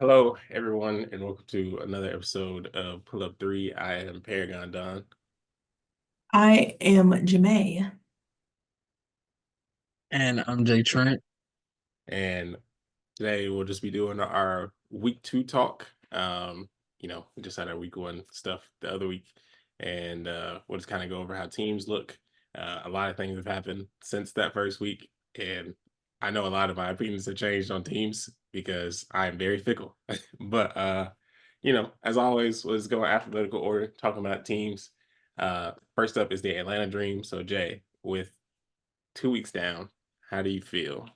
Hello, everyone, and welcome to another episode of Pull Up 3. I am Paragon Don, I am Jamae. And I'm Jay Trent. and today we'll just be doing our week 2 talk. We just had our week 1 stuff the other week, and we'll just kind of go over how teams look. A lot of things have happened since that first week, and I know a lot of my opinions have changed on teams because I am very fickle. But as always, let's go in alphabetical order, talking about teams. First up is the Atlanta Dream. So Jay, with 2 weeks down, how do you feel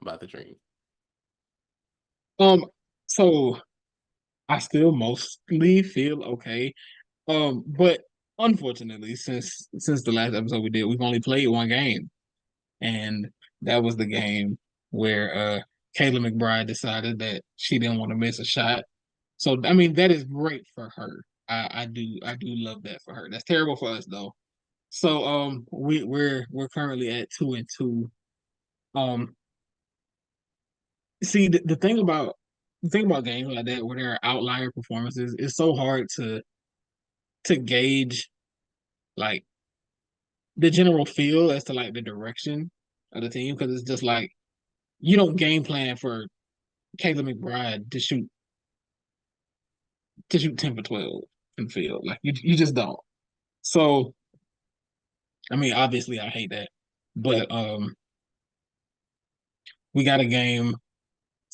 about the Dream? Um, so I still mostly feel okay. But unfortunately, since the last episode we did, we've only played one game, and that was the game where Kayla McBride decided that she didn't want to miss a shot. So I mean, that is great for her. I do love that for her. That's terrible for us though. So we're currently at 2-2. Um, See, the thing about games like that where there are outlier performances, it's so hard to gauge like the general feel as to like the direction of the team because it's just like you don't game plan for Caleb McBride to shoot 10 for 12 in the field. Like you just don't. So I mean obviously I hate that. But we got a game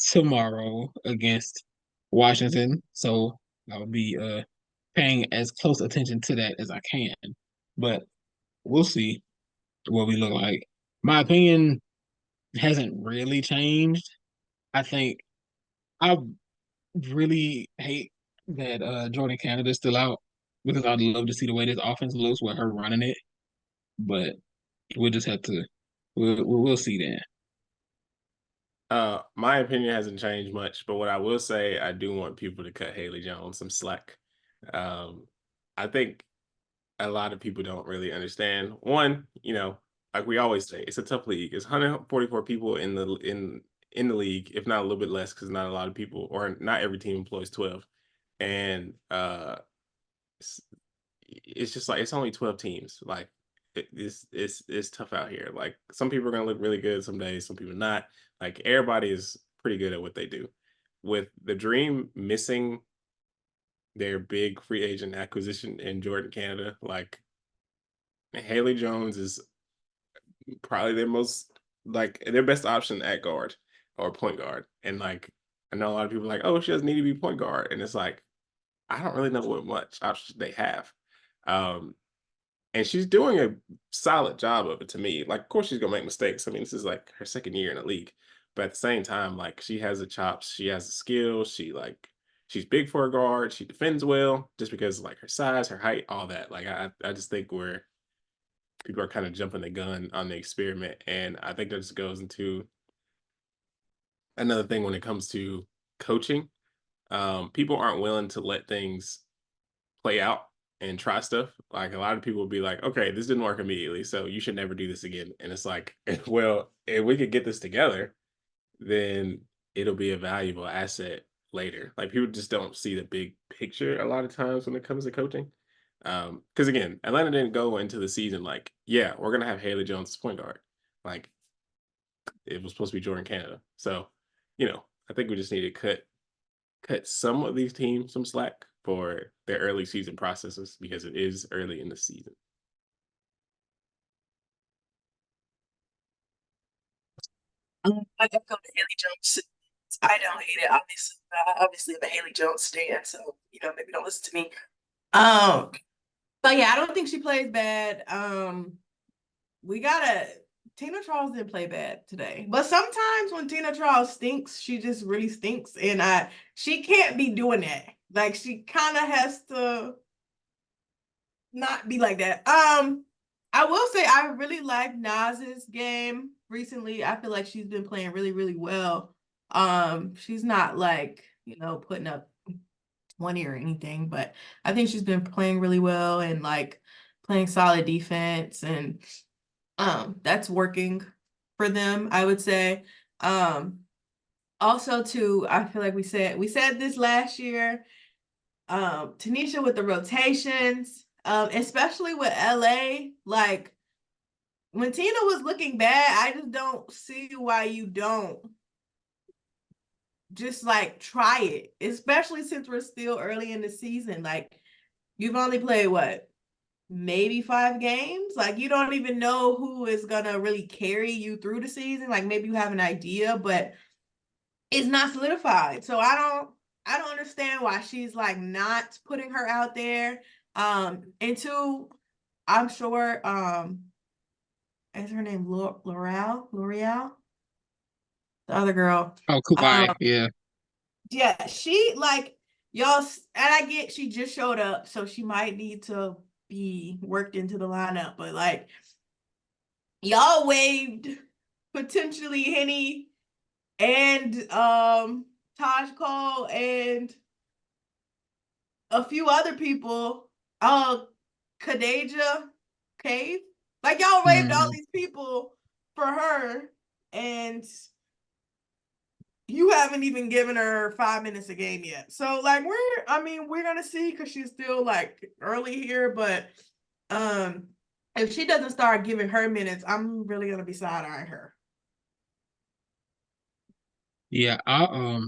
tomorrow against Washington. So I'll be paying as close attention to that as I can. But we'll see what we look like. My opinion hasn't really changed. I think I really hate that Jordan Canada's still out because I'd love to see the way this offense looks with her running it. But we'll just have to we'll see then. My opinion hasn't changed much, but what I will say, I do want people to cut Haley Jones some slack. Um, I think a lot of people don't really understand. One, like we always say, it's a tough league. It's 144 people in the league, if not a little bit less, because not a lot of people, or not every team employs 12. And it's, it's just like it's only 12 teams. Like it's tough out here. Like some people are gonna look really good some days, some people not. Like everybody is pretty good at what they do. With the Dream missing their big free agent acquisition in Jordan Canada, like Haley Jones is probably their best option at guard or point guard. And like I know a lot of people are like, oh, she doesn't need to be point guard. And it's like, I don't really know what much options they have. Um, and she's doing a solid job of it to me. Like, of course, she's gonna make mistakes. I mean, this is like her second year in the league, but at the same time, like she has the chops, she has the skills. She's big for a guard. She defends well, just because like her size, her height, all that. Like, I just think people are kind of jumping the gun on the experiment, and I think that just goes into another thing when it comes to coaching. People aren't willing to let things play out and try stuff. Like a lot of people will be like, okay, this didn't work immediately, so you should never do this again. And it's like, well, if we could get this together, then it'll be a valuable asset later. Like people just don't see the big picture a lot of times when it comes to coaching. Because again, Atlanta didn't go into the season like, yeah, we're gonna have Haley Jones as point guard. Like it was supposed to be Jordan Canada. So, I think we just need to cut some of these teams some slack for their early season processes because it is early in the season. I echo the Haley Jones. I don't hate it, obviously. Obviously, I'm a Haley Jones stan, so maybe don't listen to me. Um, but yeah, I don't think she plays bad. We gotta. Tina Charles didn't play bad today, but sometimes when Tina Charles stinks, she just really stinks, and she can't be doing that. Like she kind of has to not be like that. I will say I really like Nas's game recently. I feel like she's been playing really, really well. She's not like, putting up 20 or anything, but I think she's been playing really well and like playing solid defense and that's working for them, I would say. Um Also, too, I feel like we said this last year. Tanisha with the rotations, especially with LA, like when Tina was looking bad, I just don't see why you don't just like try it, especially since we're still early in the season. Like you've only played what, maybe 5 games? Like you don't even know who is gonna really carry you through the season. Like maybe you have an idea, but it's not solidified. So I don't understand why she's like not putting her out there. And two, I'm sure is her name L'Oreal? The other girl. Oh, Um, Kubai, yeah. yeah, she like y'all, and I get she just showed up, so she might need to be worked into the lineup, but like y'all waived potentially Henny and Taj Cole and a few other people, Khadija Cave. Like y'all waived all Hmm. these people for her, and you haven't even given her 5 minutes a game yet. So like we're gonna see because she's still like early here, but um if she doesn't start giving her minutes, I'm really gonna be side-eyeing her. Yeah, I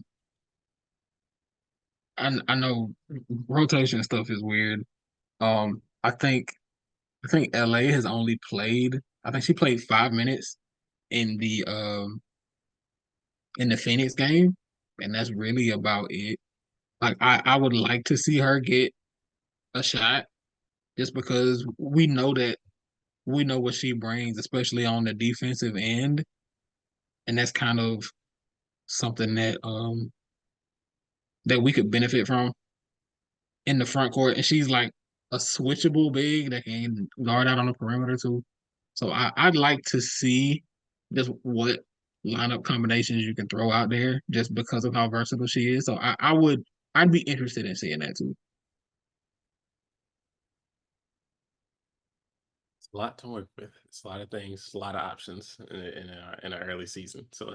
know rotation stuff is weird. I think LA has only played. I think she played 5 minutes in the Phoenix game, and that's really about it. Like I would like to see her get a shot just because we know what she brings, especially on the defensive end, and that's kind of something that we could benefit from in the front court. And she's like a switchable big that can guard out on the perimeter too. So I'd like to see just what lineup combinations you can throw out there just because of how versatile she is. So I'd be interested in seeing that too. It's a lot to work with. It's a lot of things, it's a lot of options in our early season. So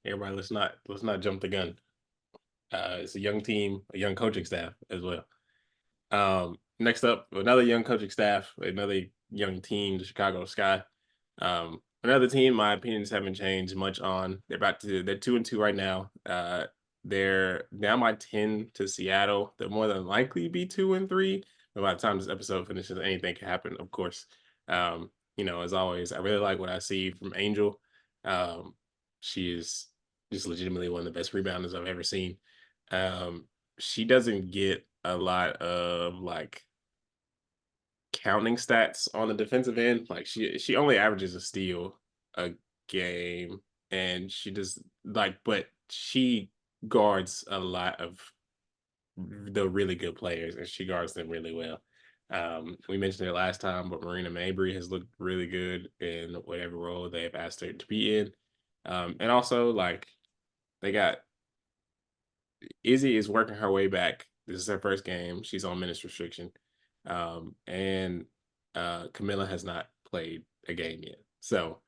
everybody, let's not jump the gun. It's a young team, a young coaching staff as well. Next up, another young coaching staff, another young team, the Chicago Sky. Another team, my opinions haven't changed much on. They're 2-2 right now. They're down by 10 to Seattle. They'll more than likely be 2-3. But by the time this episode finishes, anything can happen, of course. As always, I really like what I see from Angel. Um, she is just legitimately one of the best rebounders I've ever seen. Um, she doesn't get a lot of like counting stats on the defensive end. Like she only averages a steal a game, and she does but she guards a lot of the really good players, and she guards them really well. We mentioned it last time, but Marina Mabry has looked really good in whatever role they've asked her to be in. And also like they got Izzy is working her way back. This is her first game. She's on minutes restriction. And Camilla has not played a game yet. So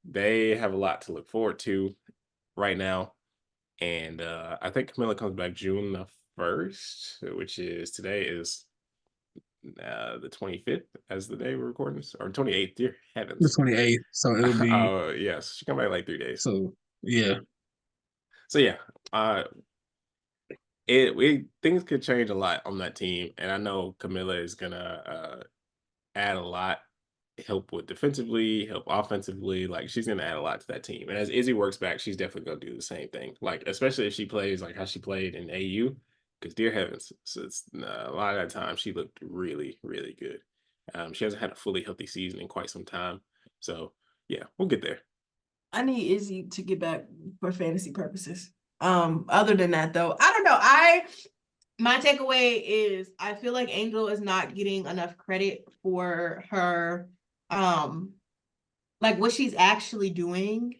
they have a lot to look forward to right now. And I think Camilla comes back June the 1st, which is today is the 25th as the day we're recording this, or 28th, dear The heavens. 28th. So it'll be Oh, yes. She come back like 3 days. so yeah. So yeah, uh, things could change a lot on that team, and I know Camilla is gonna add a lot, help with defensively, help offensively. Like she's gonna add a lot to that team. And as Izzy works back, she's definitely gonna do the same thing. Like especially if she plays like how she played in AU, because dear heavens, so it's a lot of that time she looked really, really good. She hasn't had a fully healthy season in quite some time, so yeah, we'll get there. I need Izzy to get back for fantasy purposes. Other than that though, I don't know. My takeaway is I feel like Angel is not getting enough credit for her like what she's actually doing.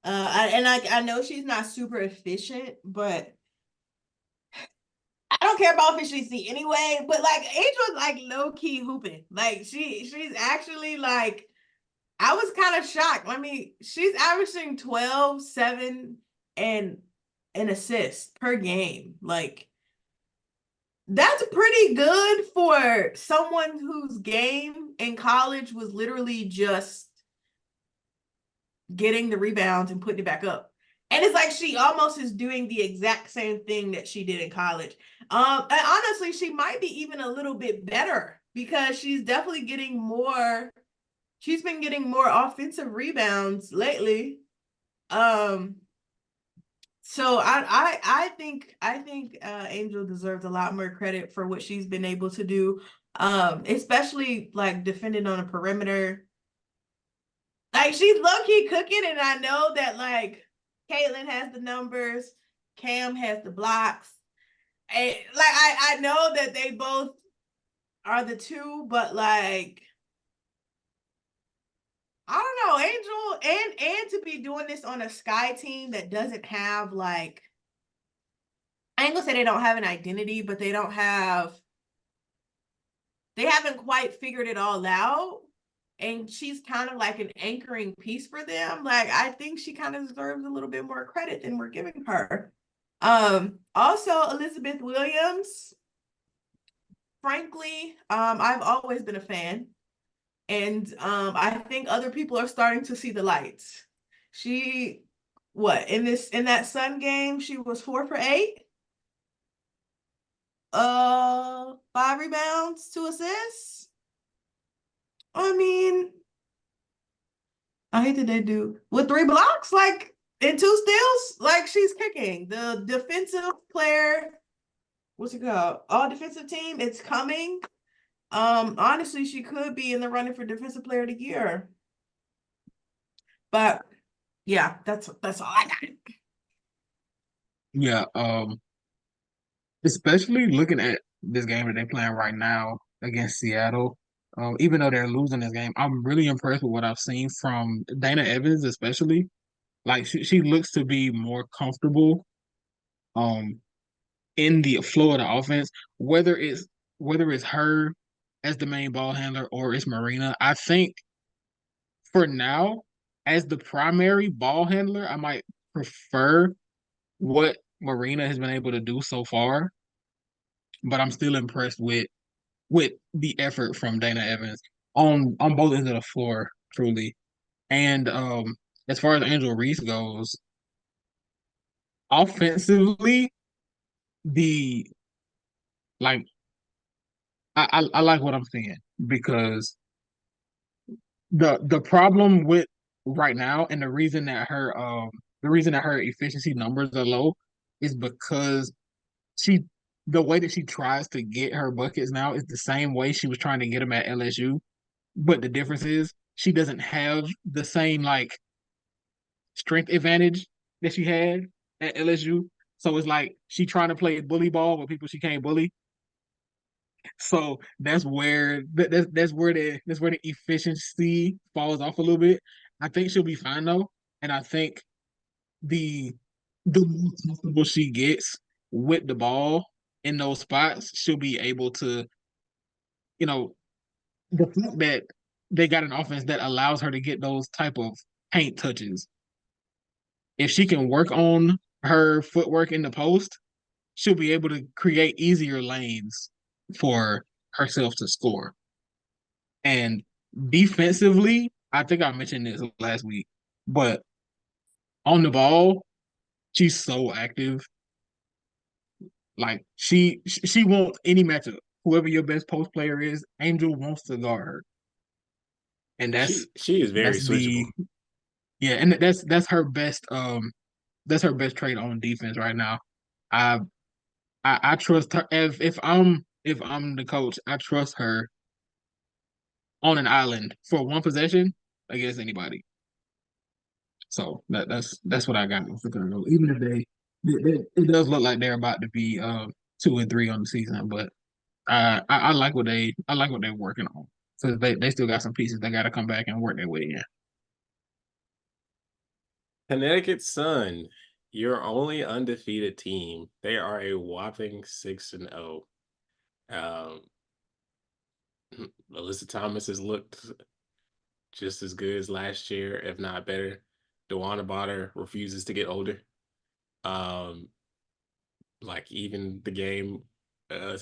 I know she's not super efficient, but I don't care about efficiency anyway. But like Angel's like low key hooping. Like she's actually like I was kind of shocked. I mean, she's averaging 12, 7, and an assist per game. Like, that's pretty good for someone whose game in college was literally just getting the rebounds and putting it back up. And it's like she almost is doing the exact same thing that she did in college. And honestly, she might be even a little bit better because she's definitely getting more. She's been getting more offensive rebounds lately. So I think Angel deserves a lot more credit for what she's been able to do, especially like defending on a perimeter. Like she's low key cooking, and I know that like Caitlin has the numbers, Cam has the blocks, and like I know that they both are the two, but like I don't know, Angel and to be doing this on a Sky team that doesn't have like I ain't gonna say they don't have an identity, but they haven't quite figured it all out. And she's kind of like an anchoring piece for them. Like I think she kind of deserves a little bit more credit than we're giving her. Also Elizabeth Williams, frankly, I've always been a fan. And I think other people are starting to see the lights. She what in that Sun game, she was 4 for 8. 5 rebounds, 2 assists. I mean, I hate that they do with 3 blocks, like and 2 steals. Like she's kicking the defensive player. What's it called? All defensive team. It's coming. Honestly, she could be in the running for defensive player of the year. But yeah, that's all I got. Yeah, especially looking at this game that they're playing right now against Seattle. Even though they're losing this game, I'm really impressed with what I've seen from Dana Evans, especially. Like she looks to be more comfortable um in the flow of the offense, whether it's her as the main ball handler or it's Marina. I think for now, as the primary ball handler, I might prefer what Marina has been able to do so far, but I'm still impressed with the effort from Dana Evans on both ends of the floor, truly. And as far as Angel Reese goes, offensively, the like I like what I'm seeing because the problem with right now and the reason that her efficiency numbers are low is because she the way that she tries to get her buckets now is the same way she was trying to get them at LSU. But the difference is she doesn't have the same like strength advantage that she had at LSU. So it's like she trying to play bully ball with people she can't bully. So that's where the efficiency falls off a little bit. I think she'll be fine though, and I think the the more comfortable she gets with the ball in those spots, she'll be able to, you know, the fact that they got an offense that allows her to get those type of paint touches. If she can work on her footwork in the post, she'll be able to create easier lanes for herself to score. And defensively, I think I mentioned this last week, but on the ball, she's so active. Like she wants any matchup. Whoever your best post player is, Angel wants to guard her, and She is very that's the switchable. yeah, and that's her best trait on defense right now. I I trust her. If I'm the coach, I trust her on an island for one possession against anybody. So that's what I got for Chicago. Even if it does look like they're about to be 2-3 on the season, but I like what they're working on. So they still got some pieces they got to come back and work their way in. Connecticut Sun, your only undefeated team. They are a whopping 6-0. Um, Alyssa Thomas has looked just as good as last year, if not better. DeWanna Bonner refuses to get older. Um, like even the game,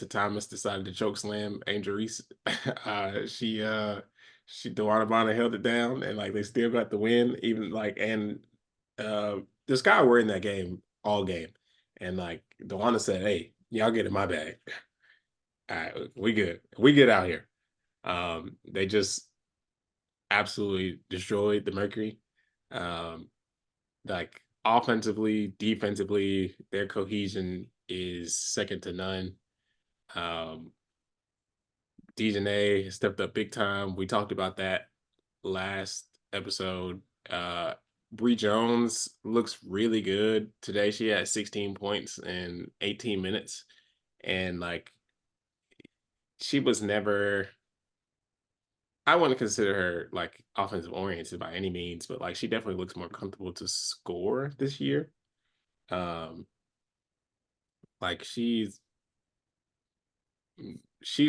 Thomas decided to choke slam Angel Reese. She DeWanna Bonner held it down, and like they still got the win. Even like and this guy were in that game all game, and like DeWanna said, "Hey, y'all get in my bag. All right, we good out here." They just absolutely destroyed the Mercury. Um, like offensively, defensively, their cohesion is second to none. Um, Dejanay stepped up big time. We talked about that last episode. Bree Jones looks really good today. She had 16 points in 18 minutes, and like she was never. I wouldn't consider her like offensive oriented by any means, but like she definitely looks more comfortable to score this year. Um, like she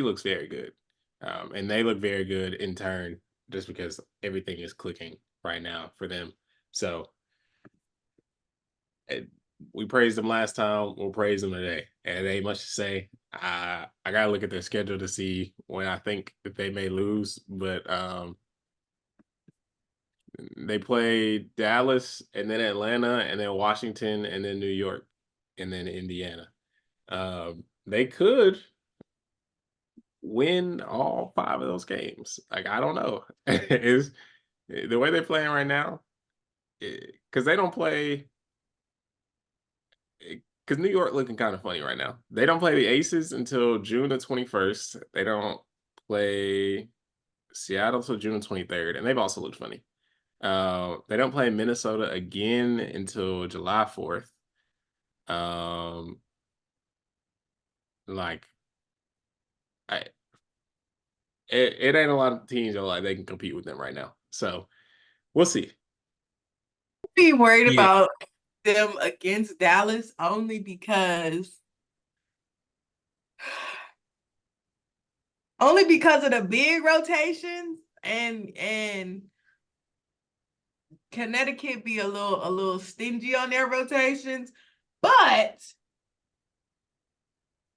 looks very good, and they look very good in turn, just because everything is clicking right now for them. So eh, we praised them last time. We'll praise them today, and it ain't much to say. I gotta look at their schedule to see when I think that they may lose, but they play Dallas and then Atlanta and then Washington and then New York and then Indiana. They could win all 5 of those games. Like I don't know. Is the way they're playing right now, because they don't play because New York looking kind of funny right now. They don't play the Aces until June the 21st. They don't play Seattle until June the 23rd, and they've also looked funny. They don't play Minnesota again until July 4th. Um, like I, it ain't a lot of teams that like they can compete with them right now. So we'll see. Be worried Yeah, about them against Dallas only because of the big rotations and Connecticut be a little stingy on their rotations, but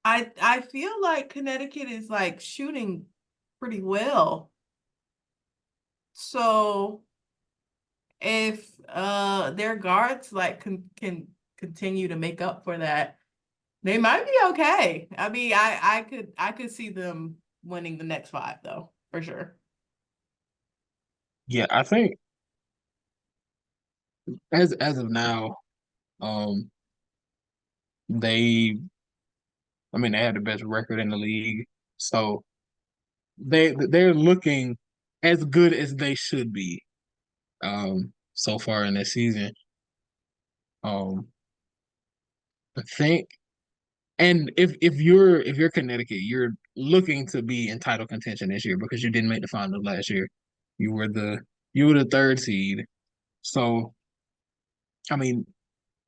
I feel like Connecticut is like shooting pretty well. So if their guards like can continue to make up for that, they might be okay. I mean, I could see them winning the next 5 though, for sure. yeah. I think as of now, um, they I mean they have the best record in the league, so they're looking as good as they should be so far in this season. Um, I think, and if you're Connecticut, you're looking to be in title contention this year because you didn't make the finals last year. You were the you were the third seed. So I mean,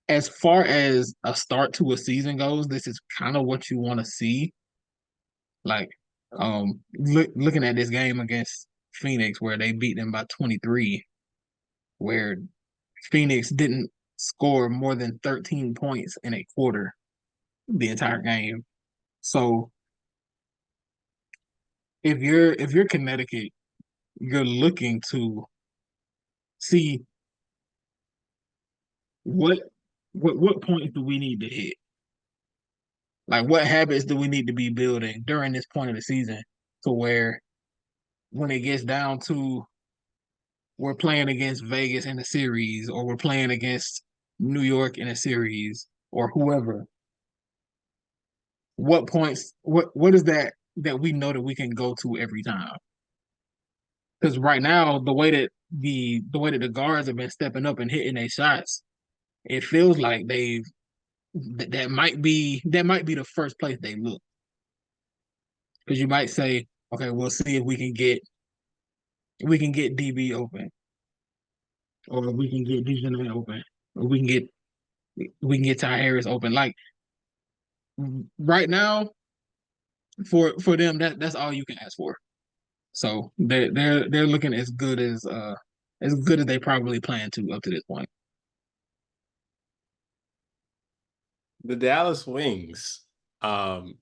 as far as a start to a season goes, this is kind of what you want to see. Like, looking at this game against Phoenix, where they beat them by 23, where Phoenix didn't score more than 13 points in a quarter the entire game. So if you're Connecticut, you're looking to see what what points do we need to hit? Like what habits do we need to be building during this point of the season to where when it gets down to we're playing against Vegas in a series or we're playing against New York in a series or whoever, what points what is that we know that we can go to every time? Because right now, the way that the guards have been stepping up and hitting their shots, it feels like that might be the first place they look. Because you might say, okay, we'll see if we can get DB open, or we can get Dejanay open, or we can get Ty Harris open. Like right now, for them, that's all you can ask for. So they're looking as good as they probably plan to up to this point. The Dallas Wings. Um,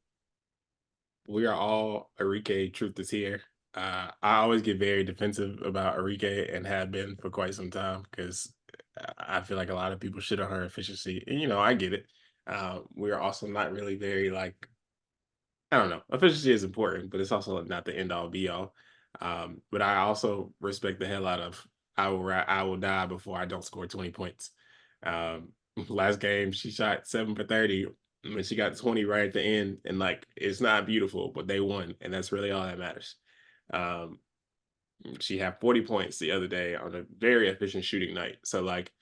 we are all Arike truth is here. I always get very defensive about Arike and have been for quite some time because I feel like a lot of people shit on her efficiency. And, I get it. We're also not really very like I don't know. Efficiency is important, but it's also not the end all be all. But I also respect the hell out of I will die before I don't score 20 points. Last game she shot 7 for 30 when she got 20 right at the end, and like it's not beautiful, but they won, and that's really all that matters. Um, she had 40 points the other day on a very efficient shooting night. So like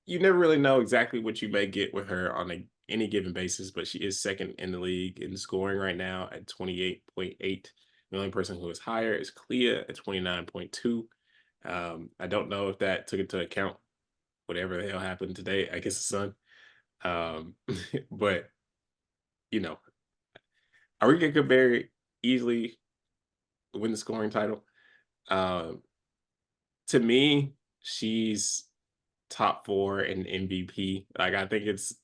you never really know exactly what you may get with her on any given basis, but she is second in the league in scoring right now at 28.8. The only person who is higher is Clea at 29.2. I don't know if that took into account whatever the hell happened today. I guess the sun. But you know, Arika could very easily win the scoring title. Um, to me, she's top four in MVP. Like I think it's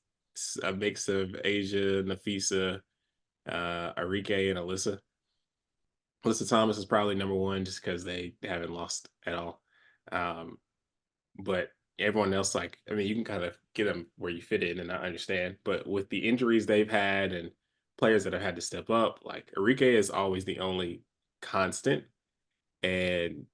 a mix of Asia, Nafisa, Arike, and Alyssa. Alyssa Thomas is probably number one just because they haven't lost at all. Um, but everyone else, like, I mean, you can kind of get them where you fit in, and I understand. But with the injuries they've had and players that have had to step up, like Arike is always the only constant, and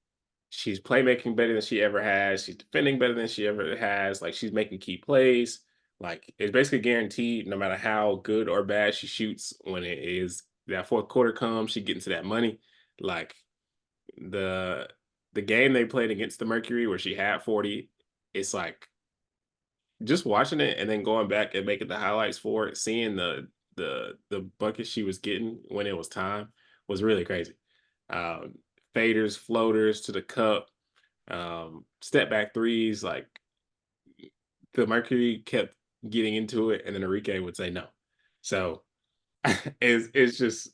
she's playmaking better than she ever has. She's defending better than she ever has. Like she's making key plays. Like it's basically guaranteed, no matter how good or bad she shoots, when it is that fourth quarter comes, she getting to that money. Like the the game they played against the Mercury where she had 40, it's like just watching it and then going back and making the highlights for it, seeing the bucket she was getting when it was time was really crazy. Um, Faders, floaters to the cup, step back threes. Like the Mercury kept getting into it, and then Arike would say no. So it's just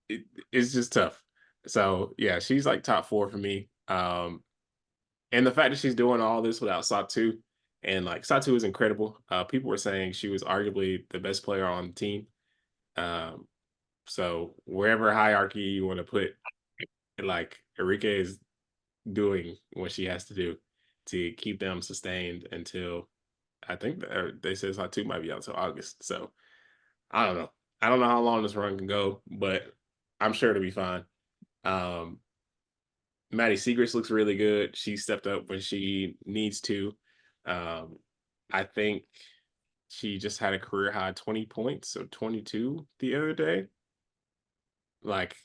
it, it's just tough. So yeah, she's like top four for me. And the fact that she's doing all this without Satu, and like Satu is incredible. People were saying she was arguably the best player on the team. Um, so wherever hierarchy you want to put, like Arike is doing what she has to do to keep them sustained until I think they said Satu might be out until August. So I don't know. I don't know how long this run can go, but I'm sure it'll be fine. Um, Maddie Segrist looks really good. She stepped up when she needs to. Um, I think she just had a career high 20 points, so 22 the other day. Like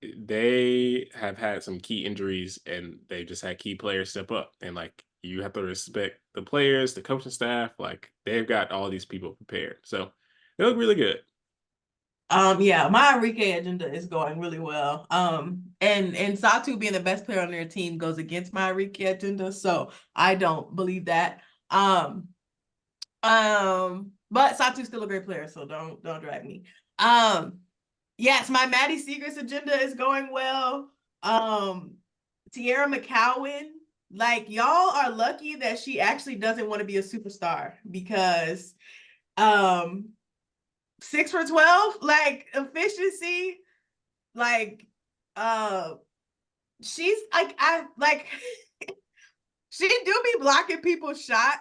they have had some key injuries and they just had key players step up. And like you have to respect the players, the coaching staff, like they've got all these people prepared. So they look really good. Yeah, my Arike agenda is going really well. And Satu being the best player on their team goes against my Arike agenda, so I don't believe that. But Satu's still a great player, so don't drag me. Yes, my Maddie Segrist agenda is going well. Tierra McCowan, like y'all are lucky that she actually doesn't want to be a superstar because 6 for 12, like efficiency, like she's like I like she do be blocking people's shots,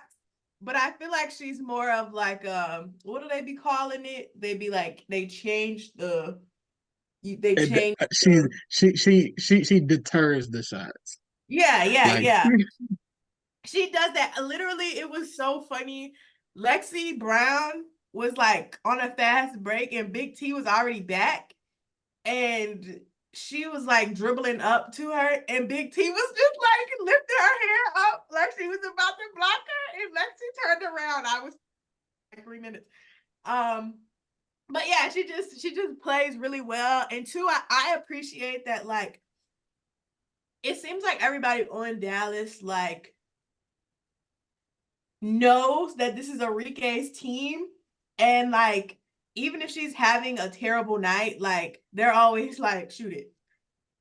but I feel like she's more of like what do they be calling it? They be like they changed the they changed She deters the shots. Like yeah. She does that. Literally, it was so funny. Lexi Brown was like on a fast break and Big T was already back. And she was like dribbling up to her, and Big T was just like lifting her hair up like she was about to block her. And Lexi turned around. I was like 3 minutes. But yeah, she just plays really well. And two, I appreciate that, like, it seems like everybody on Dallas like knows that this is Arike's team, and like even if she's having a terrible night, like they're always like shoot it.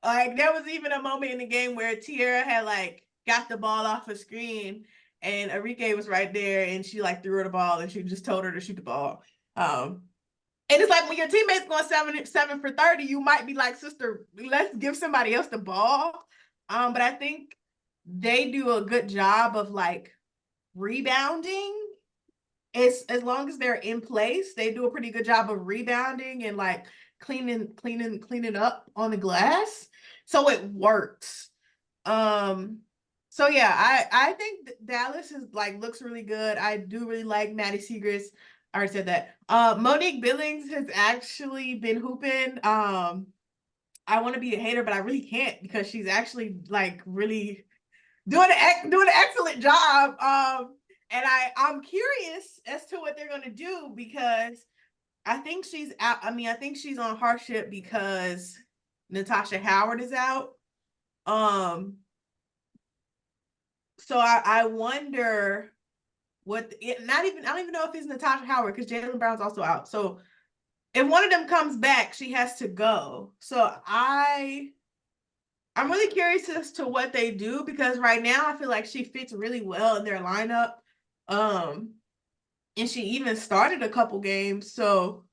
Like there was even a moment in the game where Tierra had like got the ball off a screen and Arike was right there and she like threw her the ball and she just told her to shoot the ball. And it's like when your teammate's going 7 for 30, you might be like, sister, let's give somebody else the ball. But I think they do a good job of like rebounding. As long as they're in place, they do a pretty good job of rebounding and like cleaning up on the glass. So it works. So yeah, I think Dallas is like looks really good. I do really like Maddie Segrist. I already said that. Monique Billings has actually been hooping. I want to be a hater, but I really can't because she's actually like really doing an excellent job. And I'm curious as to what they're gonna do because I think she's out. I mean, I think she's on hardship because Natasha Howard is out. So I wonder what not even I don't even know if it's Natasha Howard because Jaylen Brown's also out. So if one of them comes back, she has to go. So I'm really curious as to what they do because right now I feel like she fits really well in their lineup. And she even started a couple games. So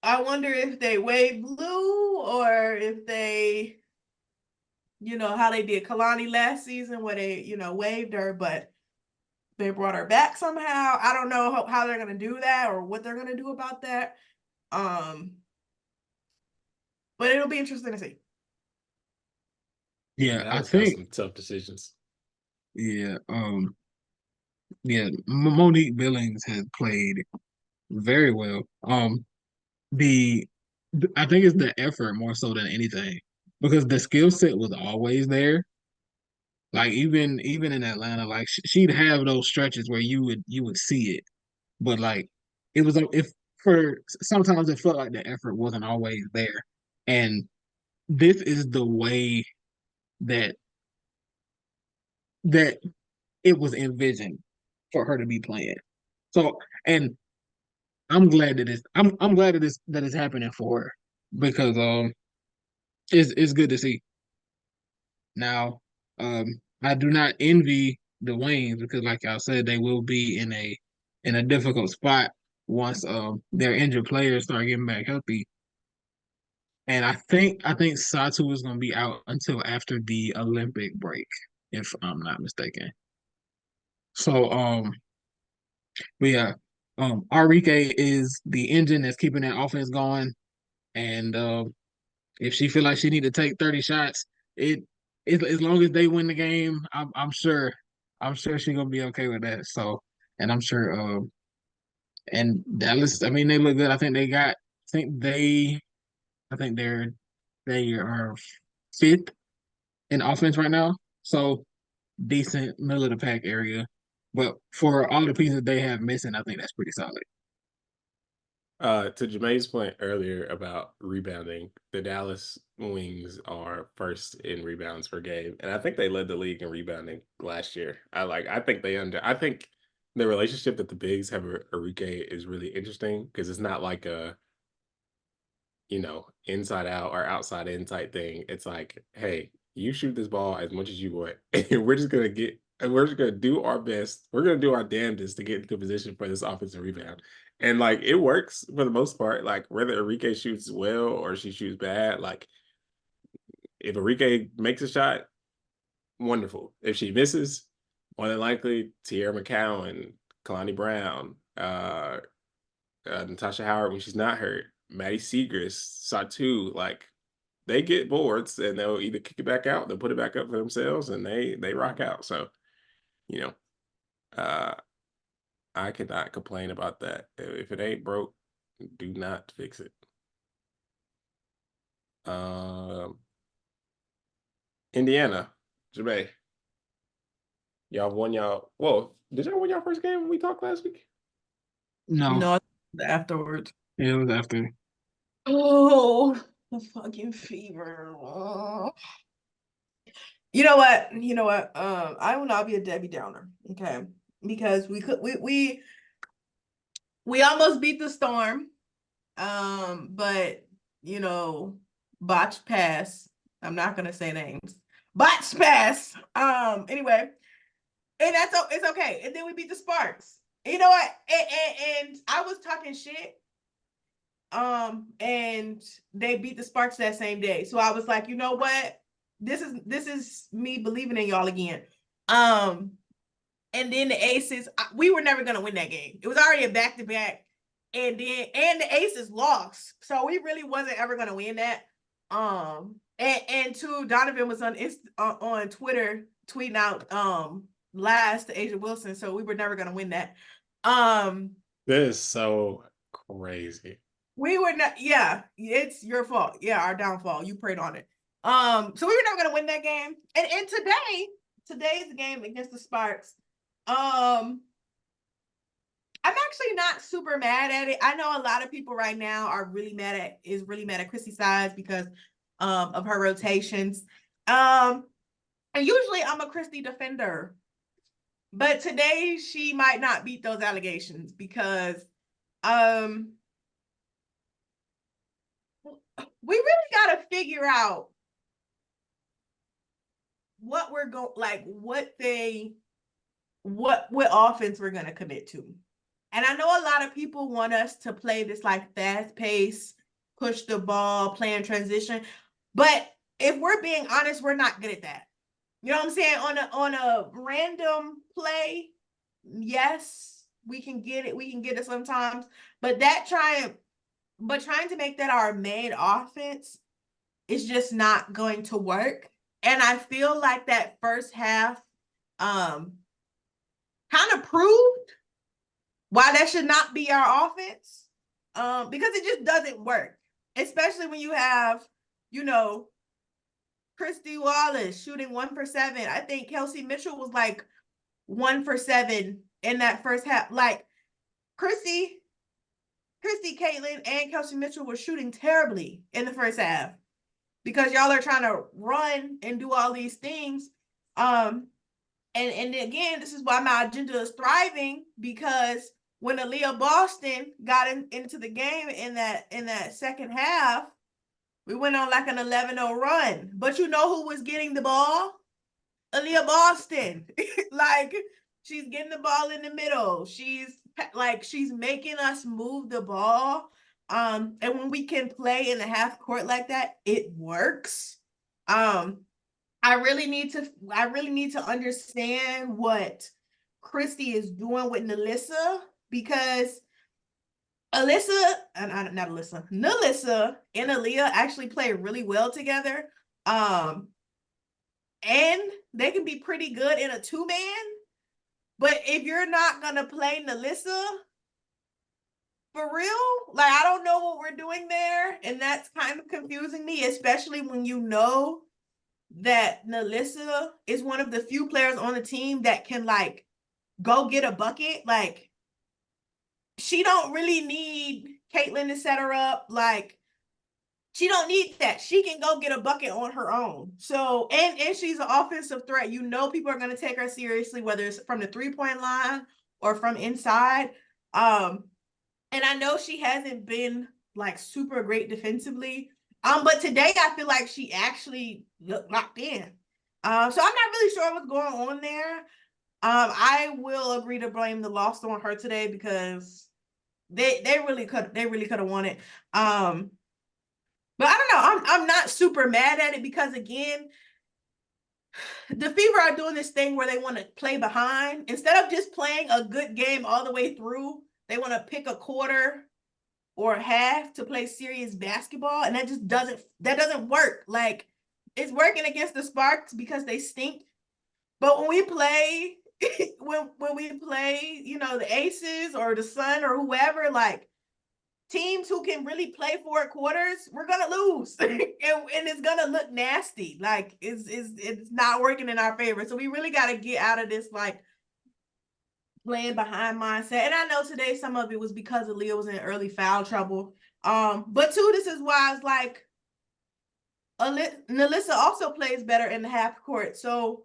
I wonder if they wave Blue or if they, how they did Kalani last season where they, waived her, but they brought her back somehow. I don't know how they're gonna do that or what they're gonna do about that. But it'll be interesting to see. Yeah, I Dallas got think some tough decisions. yeah, Monique Billings has played very well. The I think it's the effort more so than anything because the skill set was always there. Like even in Atlanta, like she'd have those stretches where you would see it, but like it was if for sometimes it felt like the effort wasn't always there, and this is the way that that it was envisioned for her to be playing. So, and I'm glad that it's happening for her because it's good to see. Now, I do not envy the Wings because, like I said, they will be in a difficult spot once their injured players start getting back healthy. And I think Satu is going to be out until after the Olympic break, if I'm not mistaken. So, but yeah, Arike is the engine that's keeping that offense going, and if she feel like she need to take 30 shots, it as long as they win the game, I'm sure she's gonna be okay with that. So, and I'm sure and Dallas, I mean they look good. I think they are fifth in offense right now. So decent middle of the pack area. But for all the pieces they have missing, I think that's pretty solid. To Jermaine's point earlier about rebounding, the Dallas Wings are first in rebounds per game, and I think they led the league in rebounding last year. I think the relationship that the bigs have with Arike is really interesting because it's not like a inside out or outside in type thing. It's like, hey, you shoot this ball as much as you want, and we're just gonna do our best. We're gonna do our damnedest to get into position for this offensive rebound. And like it works for the most part. Like whether Enrique shoots well or she shoots bad, like if Enrique makes a shot, wonderful. If she misses, more than likely Tierra McCowan, Kalani Brown, Natasha Howard when she's not hurt, Maddie Segrist, Satu, like they get boards and they'll either kick it back out, they'll put it back up for themselves, and they rock out. So you know, uh, I cannot complain about that. If it ain't broke, do not fix it. Um, Indiana, Jabay, y'all won y'all. Well, did y'all win y'all first game when we talked last week? No, No, afterwards. it was after. Oh, the fucking fever. Oh. You know what? You know what? I will not be a Debbie Downer, okay? Because we almost beat the Storm. But botched pass. I'm not gonna say names. Botched pass. Anyway, and it's okay. And then we beat the Sparks. You know what? And I was talking shit. And they beat the Sparks that same day. So I was like, you know what? This is me believing in y'all again. And then the Aces, we were never gonna win that game. It was already a back-to-back, and the Aces lost. So we really wasn't ever gonna win that. And too, Donovan was on Twitter tweeting out lies to Asia Wilson, so we were never gonna win that. This is so crazy. We were not, yeah, it's your fault. Yeah, our downfall. You preyed on it. So we were never gonna win that game. And today's game against the Sparks, I'm actually not super mad at it. I know a lot of people right now are really mad at Chrissy Sides because of her rotations. And usually I'm a Christy defender. But today she might not beat those allegations because we really got to figure out what we're going, like what offense we're going to commit to. And I know a lot of people want us to play this like fast pace, push the ball, play in transition. But if we're being honest, we're not good at that. You know what I'm saying? On a random play, yes, we can get it. We can get it sometimes. But trying to make that our main offense is just not going to work. And I feel like that first half kind of proved why that should not be our offense. Because it just doesn't work. Especially when you have, Christy Wallace shooting 1 for 7. I think Kelsey Mitchell was like 1 for 7 in that first half. Like Christy, Caitlin, and Kelsey Mitchell were shooting terribly in the first half because y'all are trying to run and do all these things. And again, this is why my agenda is thriving, because when Aaliyah Boston got into the game in that second half, we went on like an 11-0 run. But you know who was getting the ball? Aaliyah Boston. Like, she's getting the ball in the middle. She's making us move the ball. And when we can play in the half court like that, it works. I really need to understand what Christy is doing with Nalissa, because Nalissa and Aaliyah actually play really well together. And they can be pretty good in a 2-man. But if you're not gonna play Nalissa for real, like, I don't know what we're doing there, and that's kind of confusing me, especially when you know that Nalissa is one of the few players on the team that can like go get a bucket. Like, she don't really need Caitlin to set her up. Like, she don't need that. She can go get a bucket on her own. So, and she's an offensive threat. You know, people are going to take her seriously, whether it's from the 3-point line or from inside. And I know she hasn't been like super great defensively. But today I feel like she actually looked locked in. So I'm not really sure what's going on there. I will agree to blame the loss on her today, because they really could have won it. But I don't know. I'm not super mad at it, because again, the Fever are doing this thing where they want to play behind. Instead of just playing a good game all the way through, they want to pick a quarter or a half to play serious basketball. And that just doesn't work. Like, it's working against the Sparks because they stink. But when we play, when we play, the Aces or the Sun or whoever, like, teams who can really play 4 quarters, we're gonna lose. and it's gonna look nasty. Like, it's not working in our favor. So we really got to get out of this like playing behind mindset. And I know today some of it was because Aaliyah was in early foul trouble. But too, this is why it's like Nalissa also plays better in the half court. So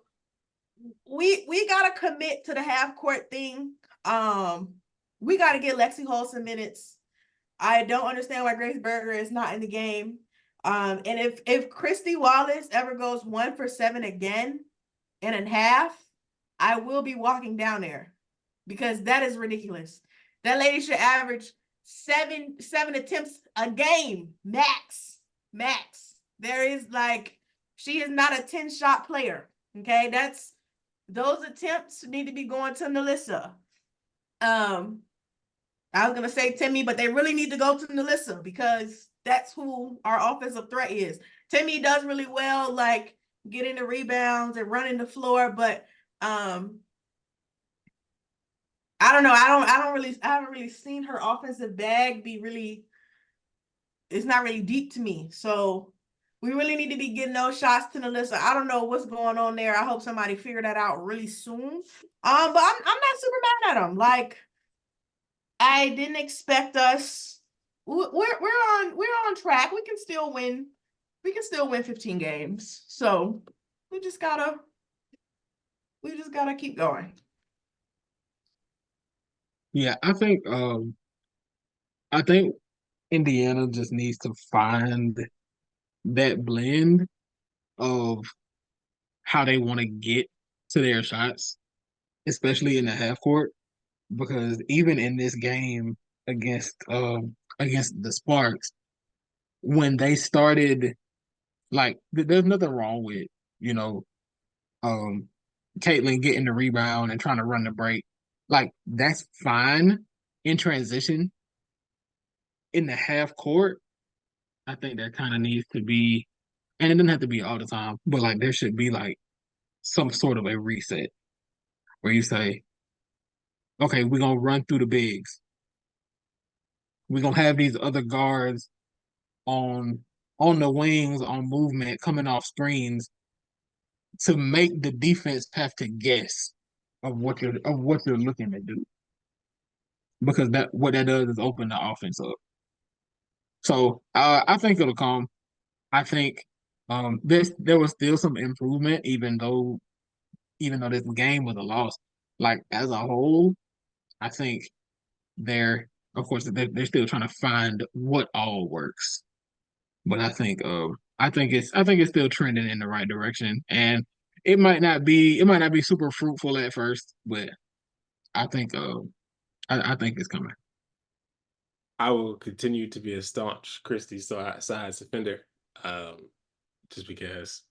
we gotta commit to the half court thing. We gotta get Lexi Hall some minutes. I don't understand why Grace Berger is not in the game. And if Christy Wallace ever goes 1 for 7 again in a half, I will be walking down there because that is ridiculous. That lady should average seven attempts a game max. There is like, she is not a 10-shot player. Okay, those attempts need to be going to Melissa. I was gonna say Timmy, but they really need to go to Melissa because that's who our offensive threat is. Timmy does really well, like getting the rebounds and running the floor, but I don't know. I haven't really seen her offensive bag be really, it's not really deep to me. So we really need to be getting those shots to Melissa. I don't know what's going on there. I hope somebody figure that out really soon. But I'm not super mad at them. Like, I didn't expect us. We're on track. We can still win. We can still win 15 games. So we just gotta keep going. Yeah, I think Indiana just needs to find that blend of how they want to get to their shots, especially in the half court. Because even in this game against the Sparks, when they started, like there's nothing wrong with, you know, um Caitlin getting the rebound and trying to run the break. Like that's fine in transition. In the half court, I think that kind of needs to be, and it doesn't have to be all the time, but like there should be like some sort of a reset where you say, okay, we're gonna run through the bigs. We're gonna have these other guards on on the wings on movement coming off screens to make the defense have to guess of what you're looking to do. Because that what that does is open the offense up. So I think it'll come. I think there was still some improvement, even though this game was a loss. Like as a whole, I think they're of course they're still trying to find what all works. But I think it's still trending in the right direction. And it might not be super fruitful at first, but I think I think it's coming. I will continue to be a staunch Christie size defender, um, just because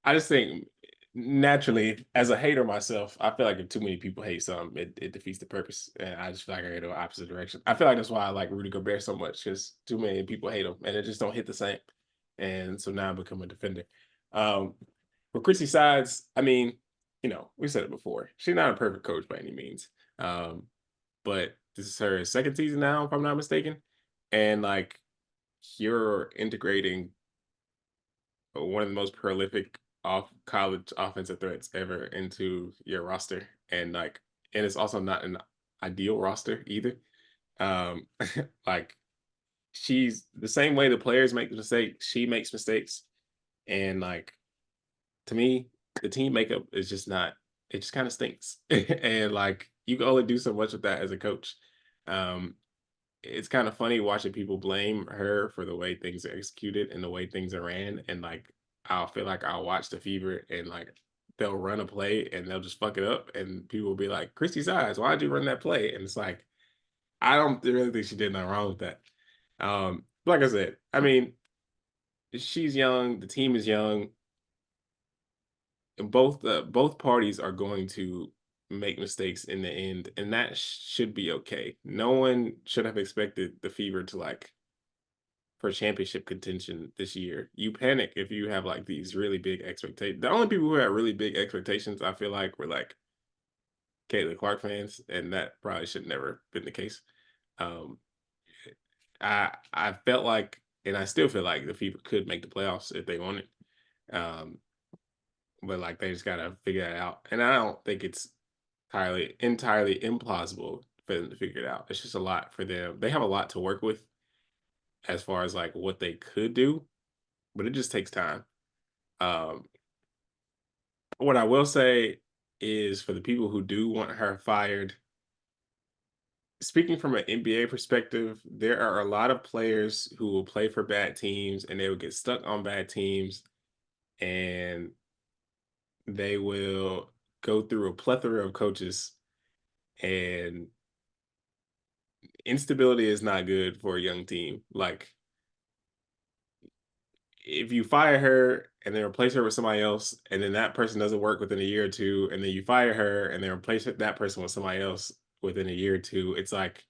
I just think naturally, as a hater myself, I feel like if too many people hate something, it defeats the purpose, and I just feel like I go the opposite direction. I feel like that's why I like Rudy Gobert so much because too many people hate him, and it just don't hit the same. And so now I become a defender. Um, for Chrissy sides, I mean, we said it before. She's not a perfect coach by any means. But this is her second season now, if I'm not mistaken. And like you're integrating one of the most prolific off college offensive threats ever into your roster. And it's also not an ideal roster either. Um like she's the same way the players make mistakes, she makes mistakes. And like to me, the team makeup is just not, it just kind of stinks. And like you can only do so much with that as a coach. Um, it's kind of funny watching people blame her for the way things are executed and the way things are ran. And like I'll feel like I'll watch the Fever and like they'll run a play and they'll just fuck it up. And people will be like, Christy's eyes, why'd you run that play? And it's like, I don't really think she did nothing wrong with that. Like I said, I mean, she's young, the team is young, both parties are going to make mistakes in the end, and that should be okay. No one should have expected the Fever to like for championship contention this year. You panic if you have like these really big expectations. The only people who had really big expectations, I feel like, were like Caitlin Clark fans, and that probably should never been the case. Um, I felt like, and I still feel like the Fever could make the playoffs if they wanted. Um, but like they just gotta figure that out. And I don't think it's entirely implausible for them to figure it out. It's just a lot for them. They have a lot to work with as far as like what they could do, but it just takes time. Um, what I will say is for the people who do want her fired, speaking from an NBA perspective, there are a lot of players who will play for bad teams and they will get stuck on bad teams and they will go through a plethora of coaches, and instability is not good for a young team. Like, if you fire her and then replace her with somebody else, and then that person doesn't work within a year or two, and then you fire her and then replace that person with somebody else within a year or two, it's like,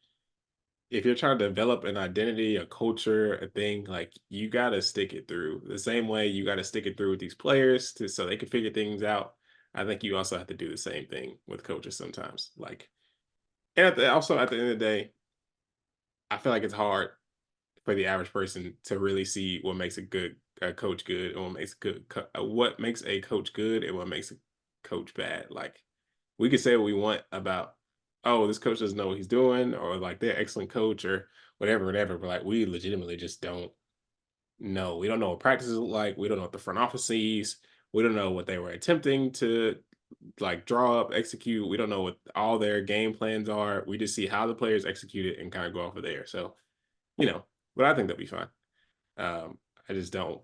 if you're trying to develop an identity, a culture, a thing, like, you gotta stick it through. The same way you gotta stick it through with these players so they can figure things out. I think you also have to do the same thing with coaches sometimes. Like, and also at the end of the day, I feel like it's hard for the average person to really see what makes a coach good and what makes a coach good and what makes a coach bad. Like, we could say what we want about, oh, this coach doesn't know what he's doing, or like they're excellent coach or whatever, whatever. But like, we legitimately just don't know. We don't know what practices look like. We don't know what the front office sees. We don't know what they were attempting to like draw up, execute. We don't know what all their game plans are. We just see how the players execute it and kind of go off of there. So, you know, but I think they'll be fine. I just don't.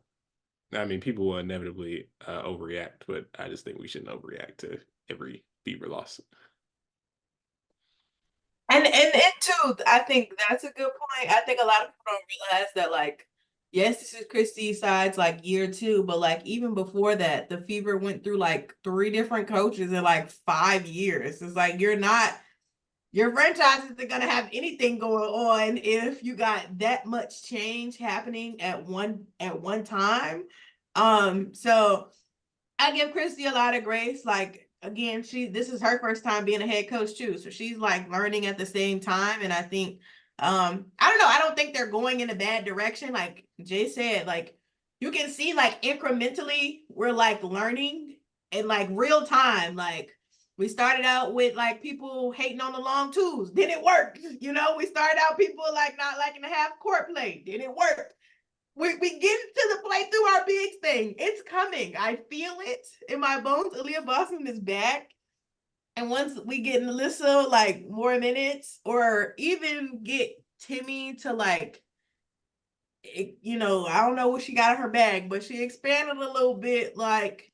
I mean, people will inevitably overreact, but I just think we shouldn't overreact to every Beaver loss. And too, I think that's a good point. I think a lot of people don't realize that, like, yes, this is Christy side's like year two, but like even before that, the Fever went through like 3 different coaches in like 5 years. It's like your franchise isn't gonna have anything going on if you got that much change happening at one time. So I give Christy a lot of grace. Like, again, this is her first time being a head coach too, so she's like learning at the same time. And I think, I don't know, I don't think they're going in a bad direction. Like Jay said, like you can see like incrementally we're like learning in like real time. Like we started out with like people hating on the long twos, then it worked. We started out people like not liking the half court play, then it worked. We get to the play through our big thing. It's coming. I feel it in my bones. Aaliyah Boston is back. And once we get Alyssa like more minutes, or even get Timmy to like, I don't know what she got in her bag, but she expanded a little bit. Like,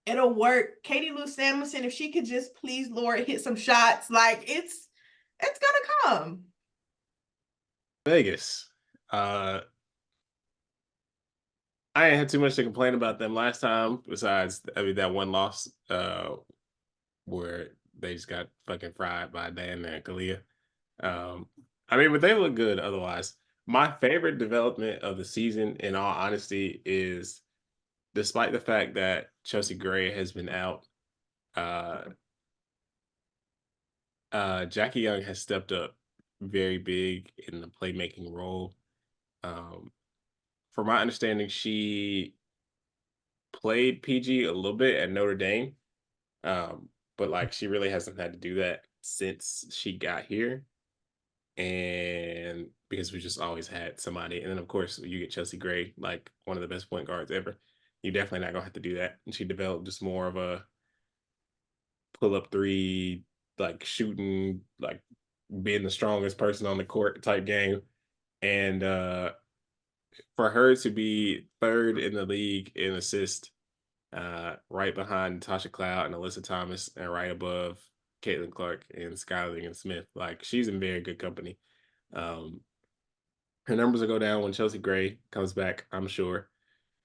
it'll work. Katie Lou Samuelson, if she could just please, Lord, hit some shots, like it's gonna come. Vegas. I ain't had too much to complain about them last time, besides I mean that one loss where they just got fucking fried by Dan and Kalia. I mean, but they look good otherwise. My favorite development of the season, in all honesty, is despite the fact that Chelsea Gray has been out, uh Jackie Young has stepped up very big in the playmaking role. Um, from my understanding, she played PG a little bit at Notre Dame, but like she really hasn't had to do that since she got here. And because we just always had somebody, and then of course you get Chelsea Gray, like one of the best point guards ever. You're definitely not gonna have to do that. And she developed just more of a pull up three, like shooting, like being the strongest person on the court type game. And for her to be third in the league in assist, right behind Tasha Cloud and Alyssa Thomas, and right above Caitlin Clark and Skylar and Smith. Like, she's in very good company. Um, Her numbers will go down when Chelsea Gray comes back, I'm sure,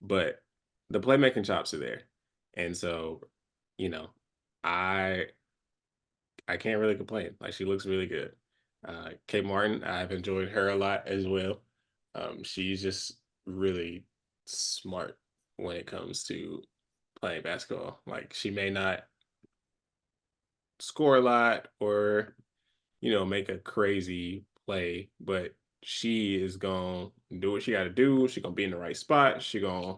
but the playmaking chops are there, and so you know, I I can't really complain. Like, she looks really good. Kate Martin, I've enjoyed her a lot as well. She's just really smart when it comes to playing basketball. Like, she may not score a lot or make a crazy play, but she is gonna do what she got to do. She gonna be in the right spot. She gonna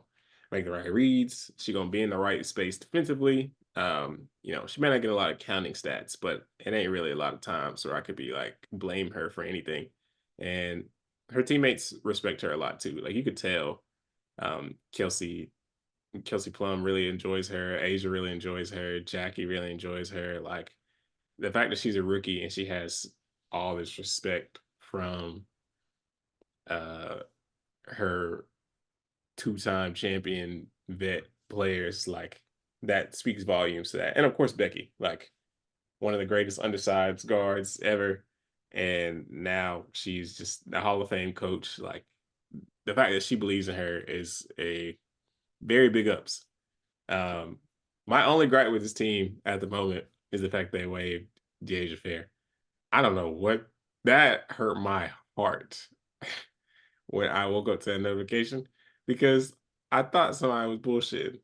make the right reads. She gonna be in the right space defensively. She may not get a lot of counting stats, but it ain't really a lot of times where I could be like blame her for anything. And her teammates respect her a lot too. Like, you could tell, Kelsey Plum really enjoys her. Asia really enjoys her. Jackie really enjoys her. Like, the fact that she's a rookie and she has all this respect from her two-time champion vet players. Like, that speaks volumes to that. And of course, Becky, like, one of the greatest undersized guards ever. And now she's just the Hall of Fame coach. Like, the fact that she believes in her is a very big ups. Um, my only gripe with this team at the moment is the fact they waived Deja Fair. I don't know what that hurt my heart when I woke up to that notification, because I thought somebody was bullshit.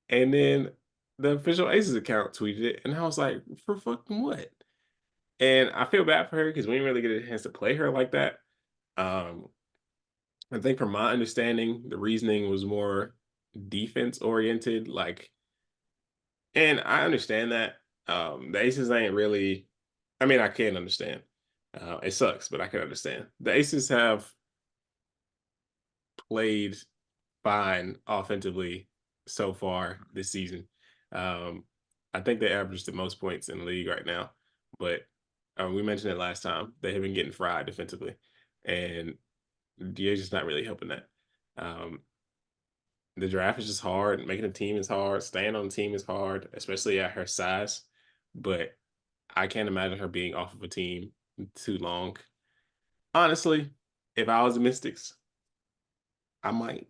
And then the official Aces account tweeted it, and I was like, for fucking what? And I feel bad for her because we didn't really get a chance to play her like that. Um, I think from my understanding, the reasoning was more defense oriented. Like, and I understand that. The Aces ain't really, I mean, I can understand. It sucks, but I can understand. The Aces have played fine offensively so far this season. Um, I think they averaged the most points in the league right now, but we mentioned it last time. They have been getting fried defensively, and DA's just not really helping that. Um, the draft is just hard. Making a team is hard. Staying on the team is hard, especially at her size. But I can't imagine her being off of a team too long. Honestly, if I was the Mystics, I might,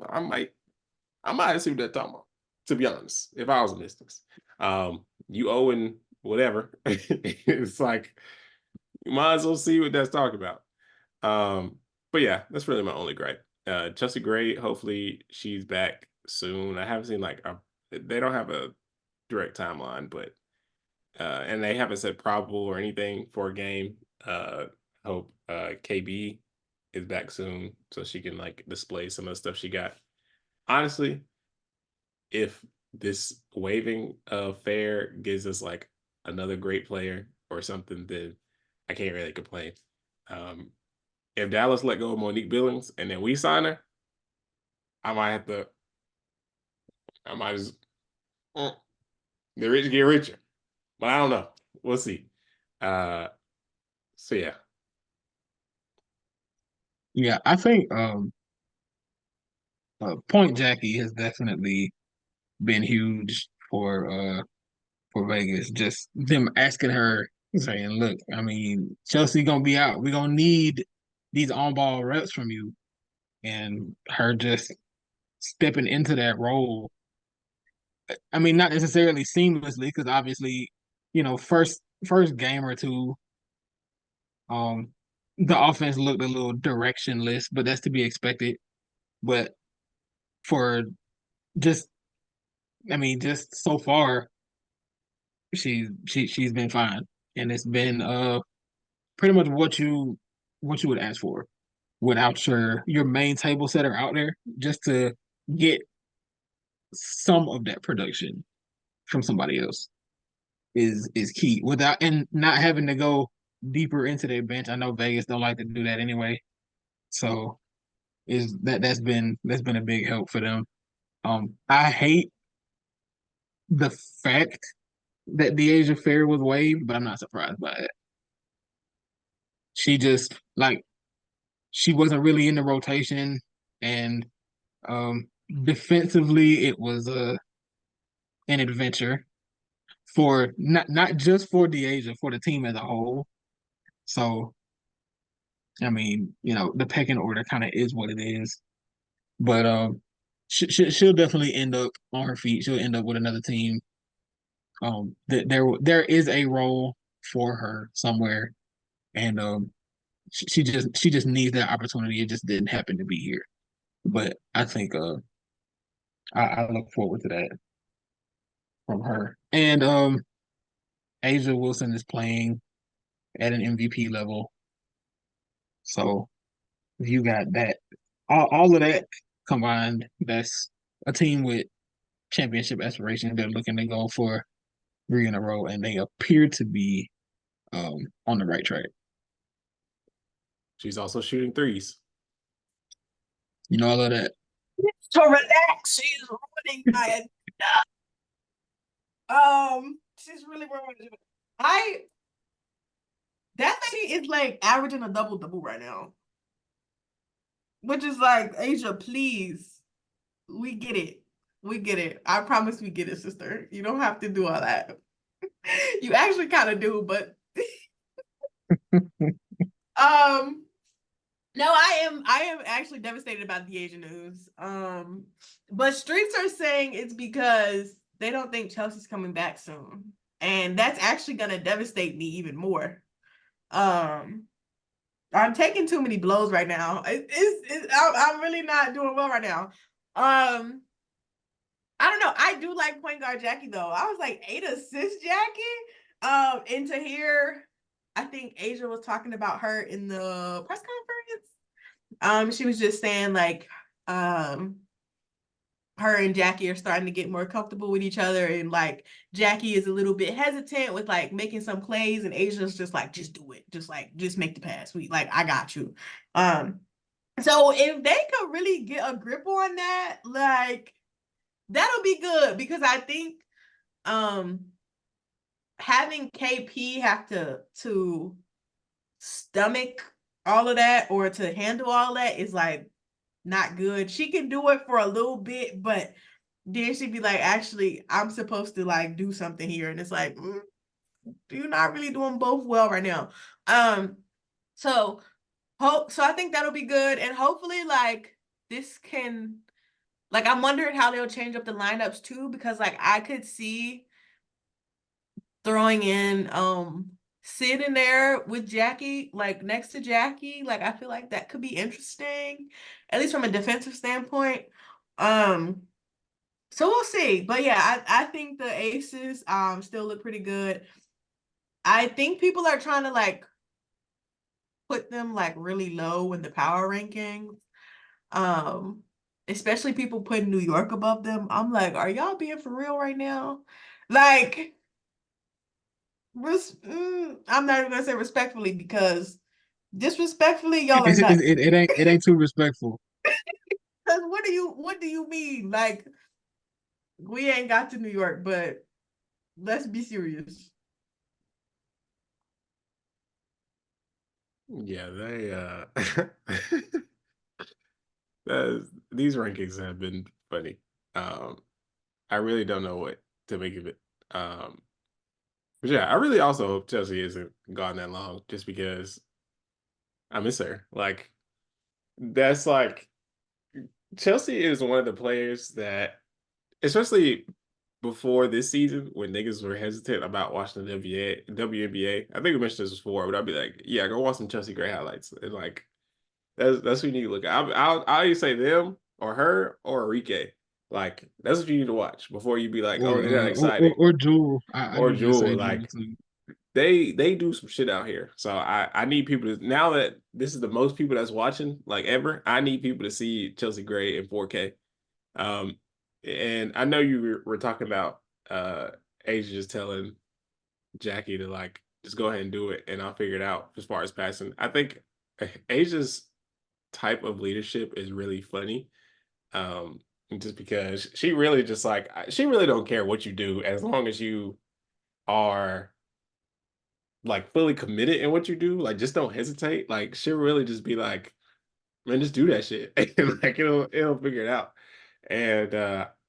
I might I might see what they're talking about, to be honest, if I was a Mystics. You owing whatever. It's like, you might as well see what that's talking about. But yeah, that's really my only gripe. Chelsea Gray, hopefully she's back soon. I haven't seen they don't have a direct timeline, but and they haven't said probable or anything for a game. Hope KB is back soon so she can like display some of the stuff she got. Honestly, if this waiving of Fair gives us like another great player or something, then I can't really complain. Um, if Dallas let go of Monique Billings and then we sign her, I might have to, I might just, the rich get richer. But I don't know. We'll see. Uh, so yeah. Yeah, I think Point Jackie has definitely been huge for Vegas. Just them asking her, saying, "Look, I mean, Chelsea gonna be out. We're gonna need these on-ball reps from you," and her just stepping into that role. I mean, not necessarily seamlessly, because obviously, first game or two, um, the offense looked a little directionless, but that's to be expected. But for just, I mean, just so far, she's been fine, and it's been pretty much what you would ask for without your main table setter out there, just to get some of that production from somebody else is key without and not having to go deeper into their bench. I know Vegas don't like to do that anyway, so is that's been a big help for them. I hate the fact that the Asia Fair was waived, but I'm not surprised by it. She just like she wasn't really in the rotation, and um, defensively it was an adventure for not just for DeAsia, for the team as a whole. So I mean, the pecking order kind of is what it is. But she'll definitely end up on her feet. She'll end up with another team. There is a role for her somewhere, and she just needs that opportunity. It just didn't happen to be here. But I think I look forward to that from her. And Asia Wilson is playing at an MVP level. So if you got that, all of that combined, that's a team with championship aspirations. They're looking to go for three in a row, and they appear to be on the right track. She's also shooting threes. All of that. To relax, she's ruining my she's really ruining it. That lady is like averaging a double right now. Which is like, Asia, please. We get it. We get it. I promise we get it, sister. You don't have to do all that. You actually kind of do, but um no, I am actually devastated about the Asian news. But streets are saying it's because they don't think Chelsea's coming back soon. And that's actually gonna devastate me even more. Um I'm taking too many blows right now. I'm really not doing well right now. Um I don't know. I do like point guard Jackie though. I was like 8 assists, Jackie. And to hear, I think Asia was talking about her in the press conference. She was just saying like, her and Jackie are starting to get more comfortable with each other, and like Jackie is a little bit hesitant with like making some plays, and Asia's just like, just do it, just make the pass. We like, I got you. So if they could really get a grip on that, like that'll be good because I think having KP have to stomach all of that or to handle all that is like not good. She can do it for a little bit, but then she'd be like, actually, I'm supposed to like do something here. And it's like, you're not really doing both well right now. So so I think that'll be good. And hopefully like this can, like, I'm wondering how they'll change up the lineups too, because like I could see throwing in Sid in there with Jackie, like next to Jackie. Like I feel like that could be interesting, at least from a defensive standpoint. Um, so we'll see. But yeah, I think the Aces still look pretty good. I think people are trying to like put them like really low in the power rankings. Um, Especially people putting New York above them. I'm like, are y'all being for real right now? Like, I'm not even gonna say respectfully because disrespectfully, y'all are nuts. It ain't too respectful. Because what do you mean? Like, we ain't got to New York, but let's be serious. Yeah, these rankings have been funny. Um, I really don't know what to make of it. But yeah, I really also hope Chelsea isn't gone that long, just because I miss her. Like that's like Chelsea is one of the players that, especially before this season, when niggas were hesitant about watching the WNBA. I think we mentioned this before, but I'd be like, yeah, go watch some Chelsea Gray highlights. And like that's what you need to look at. I'll either say them or her or Arike. Like that's what you need to watch before you be like, oh, they're not exciting. Or Jewel. I Or usually Jewel. say Jewel Like too. they do some shit out here. So I need people to, now that this is the most people that's watching like ever, I need people to see Chelsea Gray in 4K. Um, and I know you were talking about Asia just telling Jackie to like just go ahead and do it, and I'll figure it out as far as passing. I think Asia's type of leadership is really funny. Um, just because she really just like she really don't care what you do as long as you are like fully committed in what you do. Like just don't hesitate. Like she'll really just be like, man, just do that shit. And like it'll figure it out. And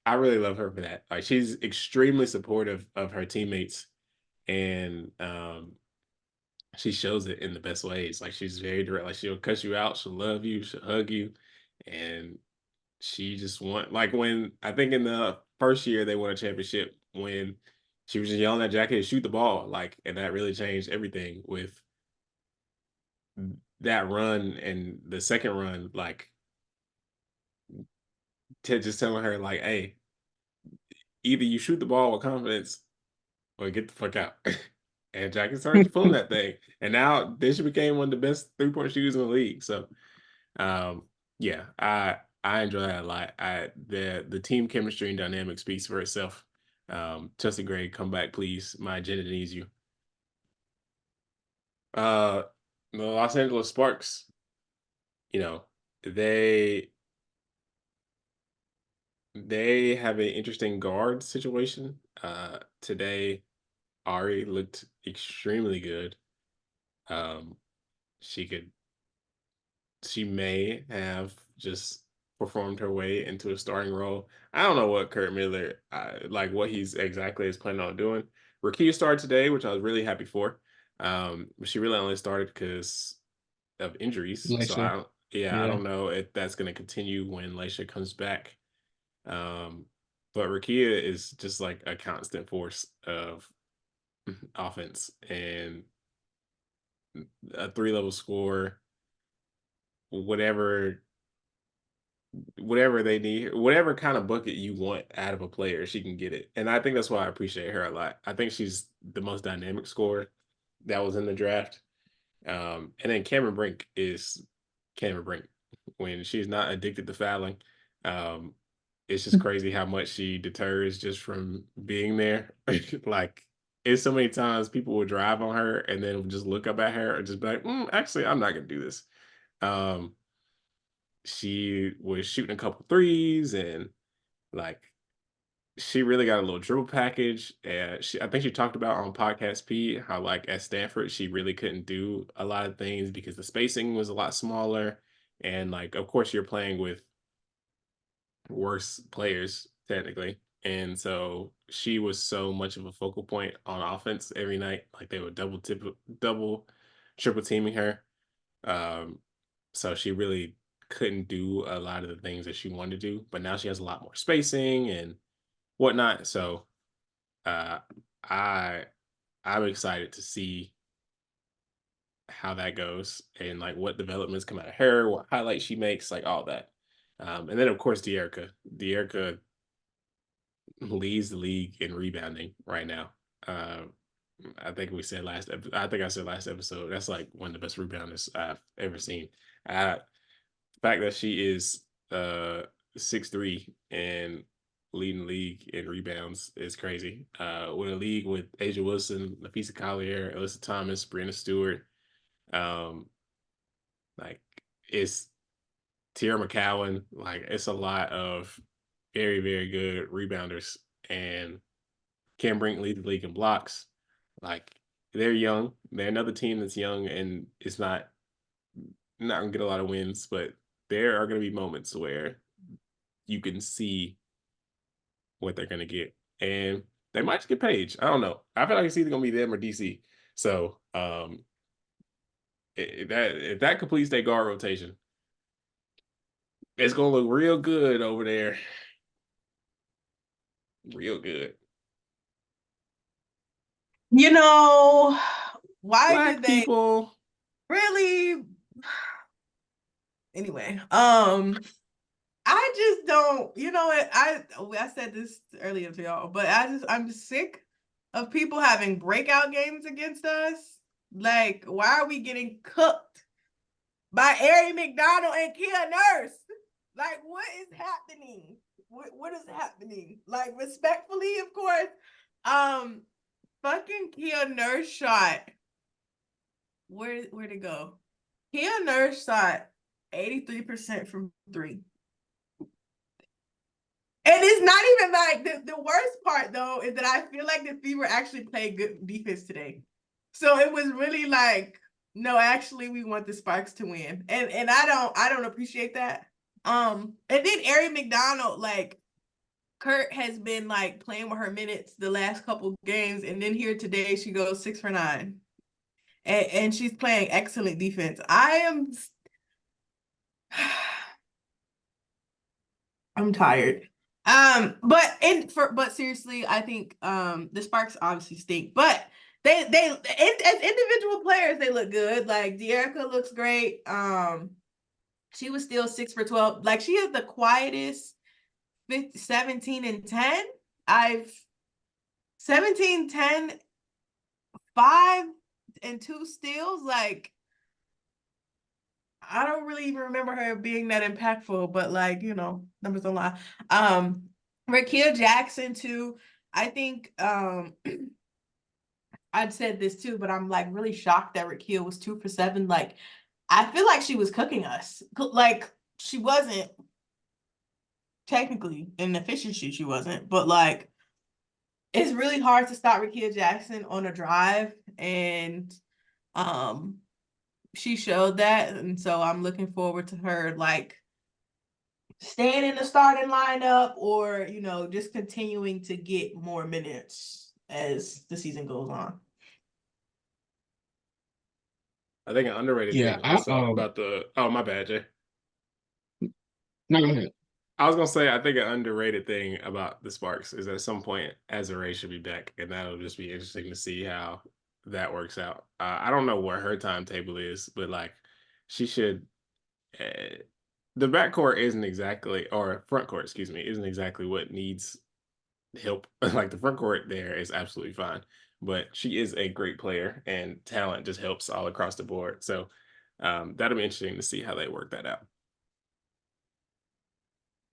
I really love her for that. Like she's extremely supportive of her teammates, and she shows it in the best ways. Like she's very direct. Like she'll cuss you out, she'll love you, she'll hug you, and she just like when I think in the first year they won a championship when she was just yelling at Jackie to shoot the ball, like, and that really changed everything with that run and the second run, like Ted just telling her like, hey, either you shoot the ball with confidence or get the fuck out. And Jackie started pulling that thing. And now Bishop became one of the best 3-point shooters in the league. So yeah, I enjoy that a lot. The team chemistry and dynamic speaks for itself. Chelsea Gray, come back, please. My agenda needs you. Uh the Los Angeles Sparks, you know, they they have an interesting guard situation. Today Ari looked extremely good. Um, she may have just performed her way into a starting role. I don't know what Kurt Miller, like what he's exactly is planning on doing. Rakia started today, which I was really happy for. But she really only started because of injuries. So Leisha. I Yeah. don't know if that's going to continue when Leisha comes back. Um, but Rakia is just like a constant force of offense and a 3 level score, whatever whatever they need, whatever kind of bucket you want out of a player, she can get it. And I think that's why I appreciate her a lot. I think she's the most dynamic scorer that was in the draft. And then Cameron Brink is Cameron Brink when she's not addicted to fouling. Um, it's just crazy how much she deters just from being there. Like it's so many times people will drive on her and then just look up at her and just be like, actually, I'm not gonna do this. Um, she was shooting a couple threes and like she really got a little dribble package. And I think she talked about on podcast P how like at Stanford she really couldn't do a lot of things because the spacing was a lot smaller. And like of course you're playing with worse players technically. And so she was so much of a focal point on offense every night. Like they would double, triple teaming her. Um, so she really couldn't do a lot of the things that she wanted to do. But now she has a lot more spacing and whatnot. So uh, I I'm excited to see how that goes and like what developments come out of her, what highlights she makes, like all that. And then of course De'Erica. De'Erica leads the league in rebounding right now. Um, I think we said I think I said last episode. That's like one of the best rebounders I've ever seen. The fact that she is 6'3" and leading the league in rebounds is crazy. With a league with Asia Wilson, Nafisa Collier, Alyssa Thomas, Brianna Stewart, um, like it's Tierra McCowan. Like it's a lot of very, very good rebounders. And Cam Brink lead the league in blocks. Like they're young. They're another team that's young and it's not gonna get a lot of wins, but there are gonna be moments where you can see what they're gonna get. And they might just get Page. I don't know. I feel like it's either gonna be them or DC. So if that completes their guard rotation, it's gonna look real good over there. Real good. You know, why Black did they people. really? Anyway, I just don't, you know what? I said this earlier to y'all, but I'm sick of people having breakout games against us. Like, why are we getting cooked by Ari McDonald and Kia Nurse? Like, what is happening? What is happening? Like, respectfully, of course. Fucking Kia Nurse shot. Where'd it go? Kia Nurse shot 83% from 3. And it's not even like the worst part though is that I feel like the Fever actually played good defense today. So it was really like, no, actually we want the Sparks to win. And I don't appreciate that. And then Ari McDonald, like Kurt has been like playing with her minutes the last couple games, and then here today she goes 6 for 9. And she's playing excellent defense. I'm tired. But seriously, I think the Sparks obviously stink, but they as individual players they look good. Like De'Erica looks great. She was still 6 for 12. Like she is the quietest 17 and 10. I've 17, 10, 5 and 2 steals. Like I don't really even remember her being that impactful, but like, you know, numbers don't lie. Rakia Jackson too. I think I'd said this too, but I'm like really shocked that Rakia was 2 for 7. Like, I feel like she was cooking us. Like, she wasn't technically in efficiency, she wasn't, but like it's really hard to stop Rakia Jackson on a drive. And She showed that, and so I'm looking forward to her like staying in the starting lineup or, just continuing to get more minutes as the season goes on. I think an underrated Yeah, thing also about my bad, Jay. No, go ahead. I was gonna say I think an underrated thing about the Sparks is at some point Azure should be back, and that'll just be interesting to see how that works out. I don't know what her timetable is, but like she should. Uh, the backcourt isn't exactly, or front court, excuse me, isn't exactly what needs help. Like the front court there is absolutely fine, but she is a great player, and talent just helps all across the board. So that'll be interesting to see how they work that out.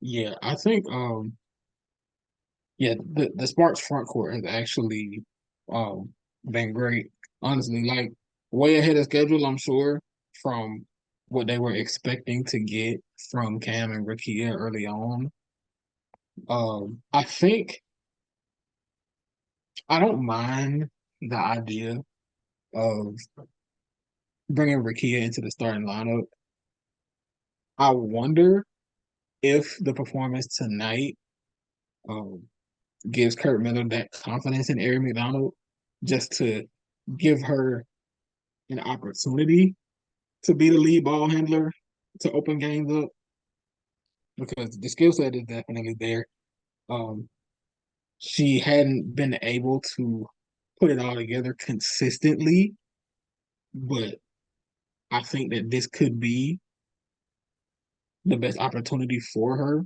Yeah, I think yeah, the Sparks front court has actually um been great. Honestly, like way ahead of schedule, I'm sure, from what they were expecting to get from Cam and Rakia early on. I think I don't mind the idea of bringing Rakia into the starting lineup. I wonder if the performance tonight um, gives Kurt Miller that confidence in Ari McDonald just to give her an opportunity to be the lead ball handler to open games up because the skill set is definitely there. Um, she hadn't been able to put it all together consistently, but I think that this could be the best opportunity for her.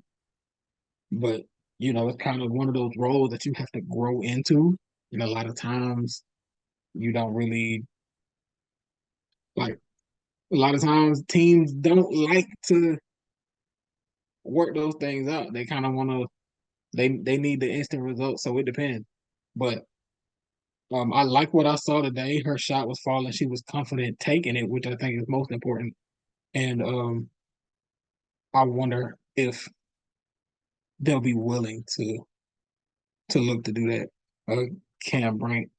But it's kind of one of those roles that you have to grow into, and a lot of times you don't really like. A lot of times teams don't like to work those things out. They kind of want to. They need the instant results, so it depends. But I like what I saw today. Her shot was falling. She was confident taking it, which I think is most important. And I wonder if they'll be willing to look to do that. Cam Brink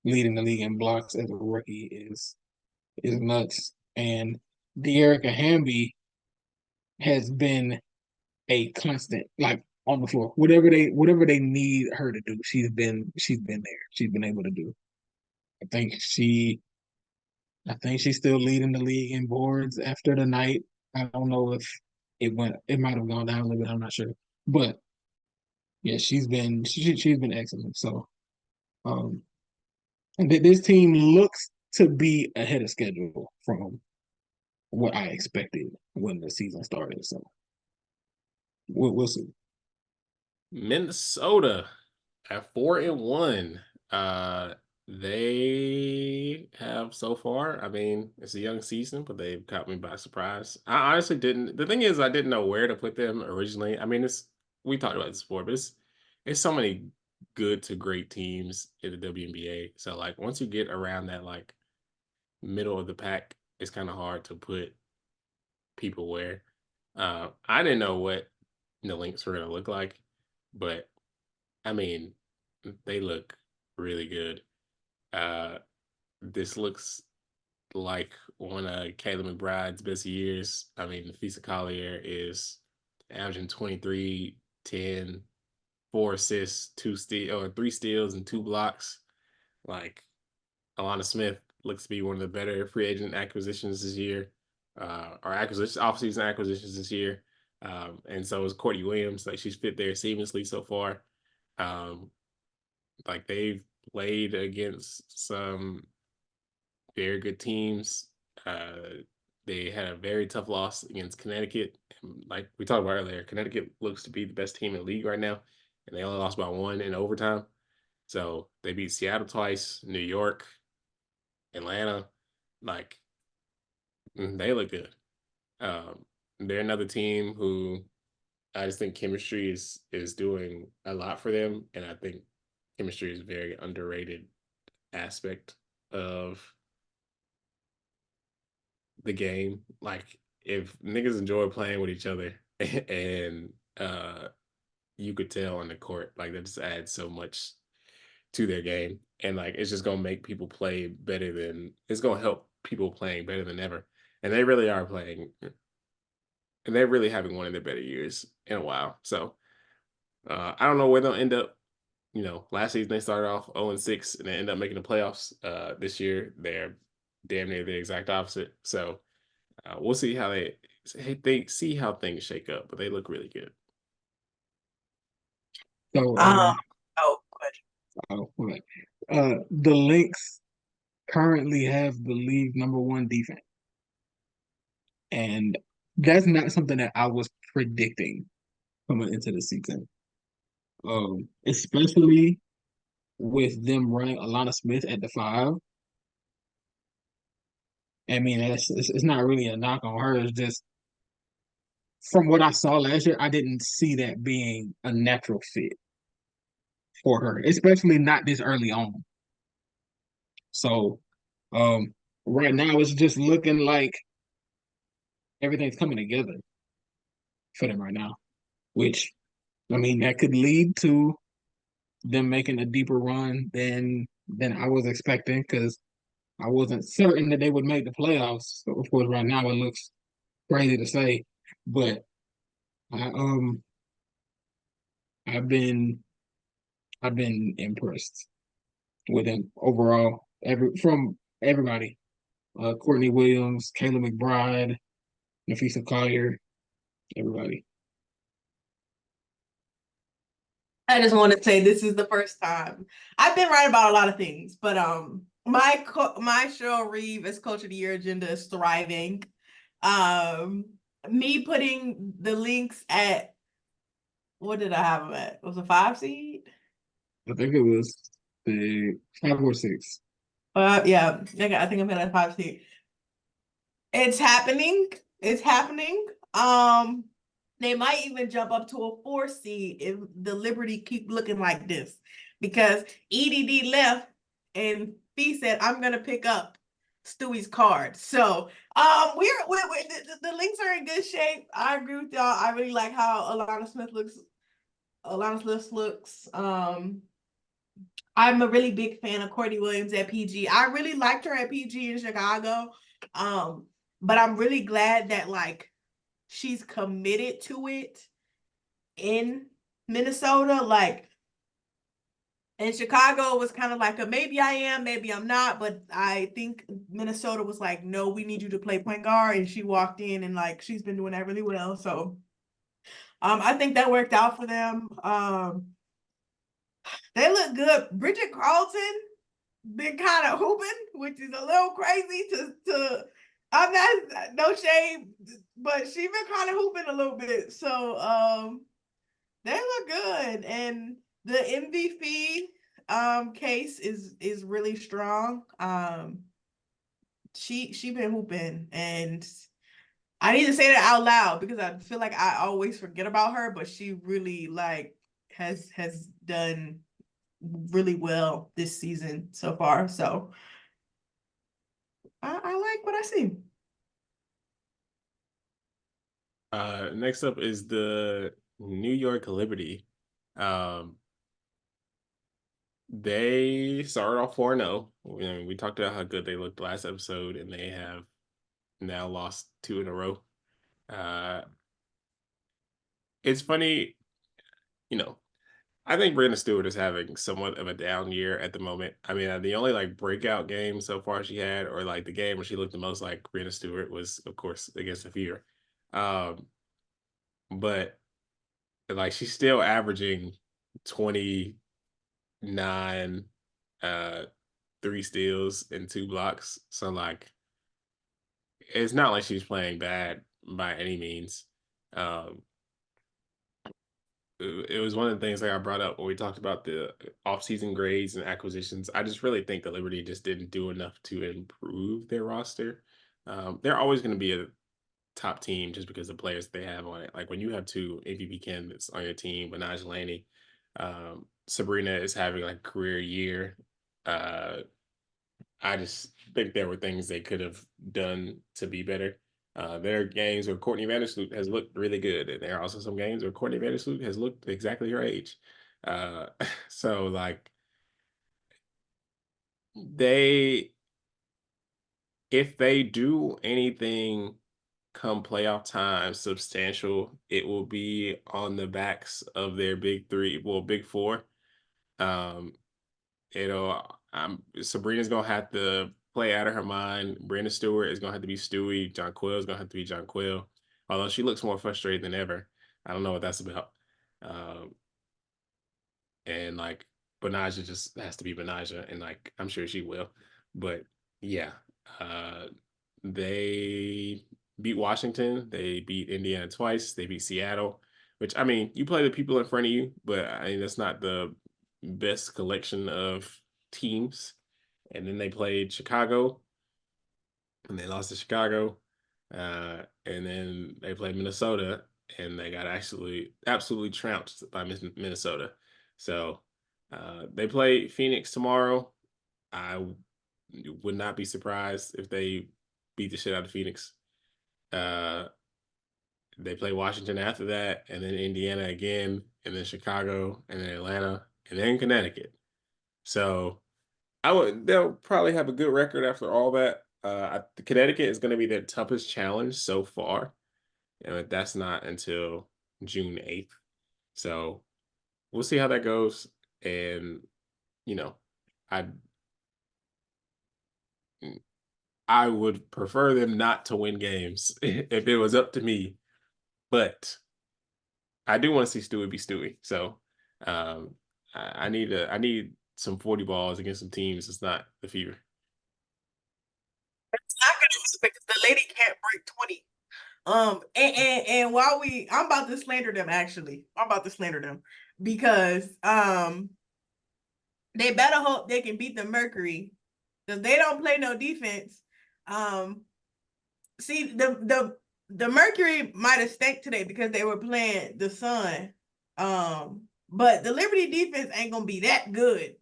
leading the league in blocks as a rookie is nuts. And De'Erica Hamby has been a constant, like on the floor. Whatever they need her to do, she's been there. She's been able to do. I think she I think she's still leading the league in boards after the night. I don't know if it might have gone down a little bit, I'm not sure. But yeah, she's been excellent. So um and this team looks to be ahead of schedule from what I expected when the season started. So we'll see. Minnesota at 4-1. Uh they have so far. I mean, it's a young season, but they've caught me by surprise. I honestly didn't. The thing is, I didn't know where to put them originally. I mean, it's we talked about this before, but it's so many good to great teams in the WNBA. So like once you get around that like middle of the pack, it's kind of hard to put people where. I didn't know what the Lynx were gonna look like, but I mean, they look really good. Uh, this looks like one of Kayla McBride's best years. I mean, Fisa Collier is averaging 23, 10, 4 assists, 3 steals, and 2 blocks. Like Alana Smith looks to be one of the better free agent acquisitions this year, or offseason acquisitions this year. And so is Courtney Williams. Like she's fit there seamlessly so far. Um, like they've played against some very good teams. They had a very tough loss against Connecticut. Like we talked about earlier, Connecticut looks to be the best team in the league right now, and they only lost by 1 in overtime. So they beat Seattle twice, New York, Atlanta. Like they look good. They're another team who I just think chemistry is doing a lot for them, and I think chemistry is a very underrated aspect of the game. Like if niggas enjoy playing with each other and you could tell on the court, like that just adds so much to their game, and like it's just gonna make people play better than it's gonna help people playing better than ever. And they really are playing, and they're really having one of their better years in a while. So I don't know where they'll end up. Last season they started off 0-6 and they end up making the playoffs. This year they're damn near the exact opposite. So we'll see how they see how things shake up, but they look really good. So, Oh, good. what? The Lynx currently have the league #1 defense, and that's not something that I was predicting coming into the season. Especially with them running Alana Smith at the 5. I mean, it's not really a knock on her. It's just from what I saw last year, I didn't see that being a natural fit for her, especially not this early on. So, right now it's just looking like everything's coming together for them right now, which I mean that could lead to them making a deeper run than I was expecting because I wasn't certain that they would make the playoffs. So of course, right now it looks crazy to say, but I I've been I've been impressed with them overall. From everybody, Courtney Williams, Kayla McBride, Nafisa Collier, everybody. I just want to say this is the first time I've been right about a lot of things, but my Cheryl Reeve as Coach of the Year agenda is thriving. Me putting the Lynx at what did I have them at? It was a 5 seed? I think it was the 5 or 6. Yeah, I think I'm at a 5 seed. It's happening. It's happening. They might even jump up to a 4 seed if the Liberty keep looking like this, because EDD left and Fee said, "I'm gonna pick up Stewie's card." So, we're the Lynx are in good shape. I agree with y'all. I really like how Alana Smith looks. Alana Smith looks. I'm a really big fan of Courtney Williams at PG. I really liked her at PG in Chicago. But I'm really glad that like she's committed to it in Minnesota. Like in Chicago, it was kind of like a maybe I am, maybe I'm not. But I think Minnesota was like, no, we need you to play point guard. And she walked in and like she's been doing that really well. So I think that worked out for them. They look good. Bridget Carlton been kind of hooping, which is a little crazy to I'm not no shade, but she been kind of hooping a little bit. So they look good. And the MVP case is really strong. She been hooping, and I need to say that out loud because I feel like I always forget about her, but she really like has done really well this season so far. So I like what I see. Next up is the New York Liberty. They started off 4-0. We talked about how good they looked last episode, and they have now lost 2 in a row. It's funny, I think Brianna Stewart is having somewhat of a down year at the moment. I mean, the only like breakout game so far she had, or like the game where she looked the most like Brianna Stewart, was of course against the Fever. But like she's still averaging 29, 3 steals and 2 blocks. So like it's not like she's playing bad by any means. Um, it was one of the things that I brought up when we talked about the offseason grades and acquisitions. I just really think the Liberty just didn't do enough to improve their roster. They're always going to be a top team just because of the players they have on it. Like when you have 2 MVP candidates on your team, Minaj Laney, Sabrina is having like a career year. I just think there were things they could have done to be better. There are games where Courtney Vandersloot has looked really good, and there are also some games where Courtney Vandersloot has looked exactly her age. So like they if they do anything come playoff time substantial, it will be on the backs of their big three, well, big four. Um, Sabrina's gonna have to play out of her mind. Brenda Stewart is gonna have to be Stewie. John Quill is gonna have to be John Quill. Although she looks more frustrated than ever. I don't know what that's about. Um, and like Benaja just has to be Benaja, and like I'm sure she will. But yeah, uh, they beat Washington, they beat Indiana twice, they beat Seattle. Which I mean, you play the people in front of you, but I mean that's not the best collection of teams. And then they played Chicago, and they lost to Chicago. And then they played Minnesota, and they got absolutely trounced by Minnesota. So they play Phoenix tomorrow. Would not be surprised if they beat the shit out of Phoenix. Uh, they play Washington after that, and then Indiana again, and then Chicago, and then Atlanta, and then Connecticut. So they'll probably have a good record after all that. Connecticut is going to be their toughest challenge so far, and that's not until June 8th. So we'll see how that goes. And you know, I I would prefer them not to win games if it was up to me, but I do want to see Stewie be Stewie. So um, I need some 40 balls against some teams. It's not the Fever. It's not gonna happen because the lady can't break 20. And while I'm about to slander them, actually. I'm about to slander them because they better hope they can beat the Mercury because they don't play no defense. See, the Mercury might have stank today because they were playing the Sun. But the Liberty defense ain't gonna be that good.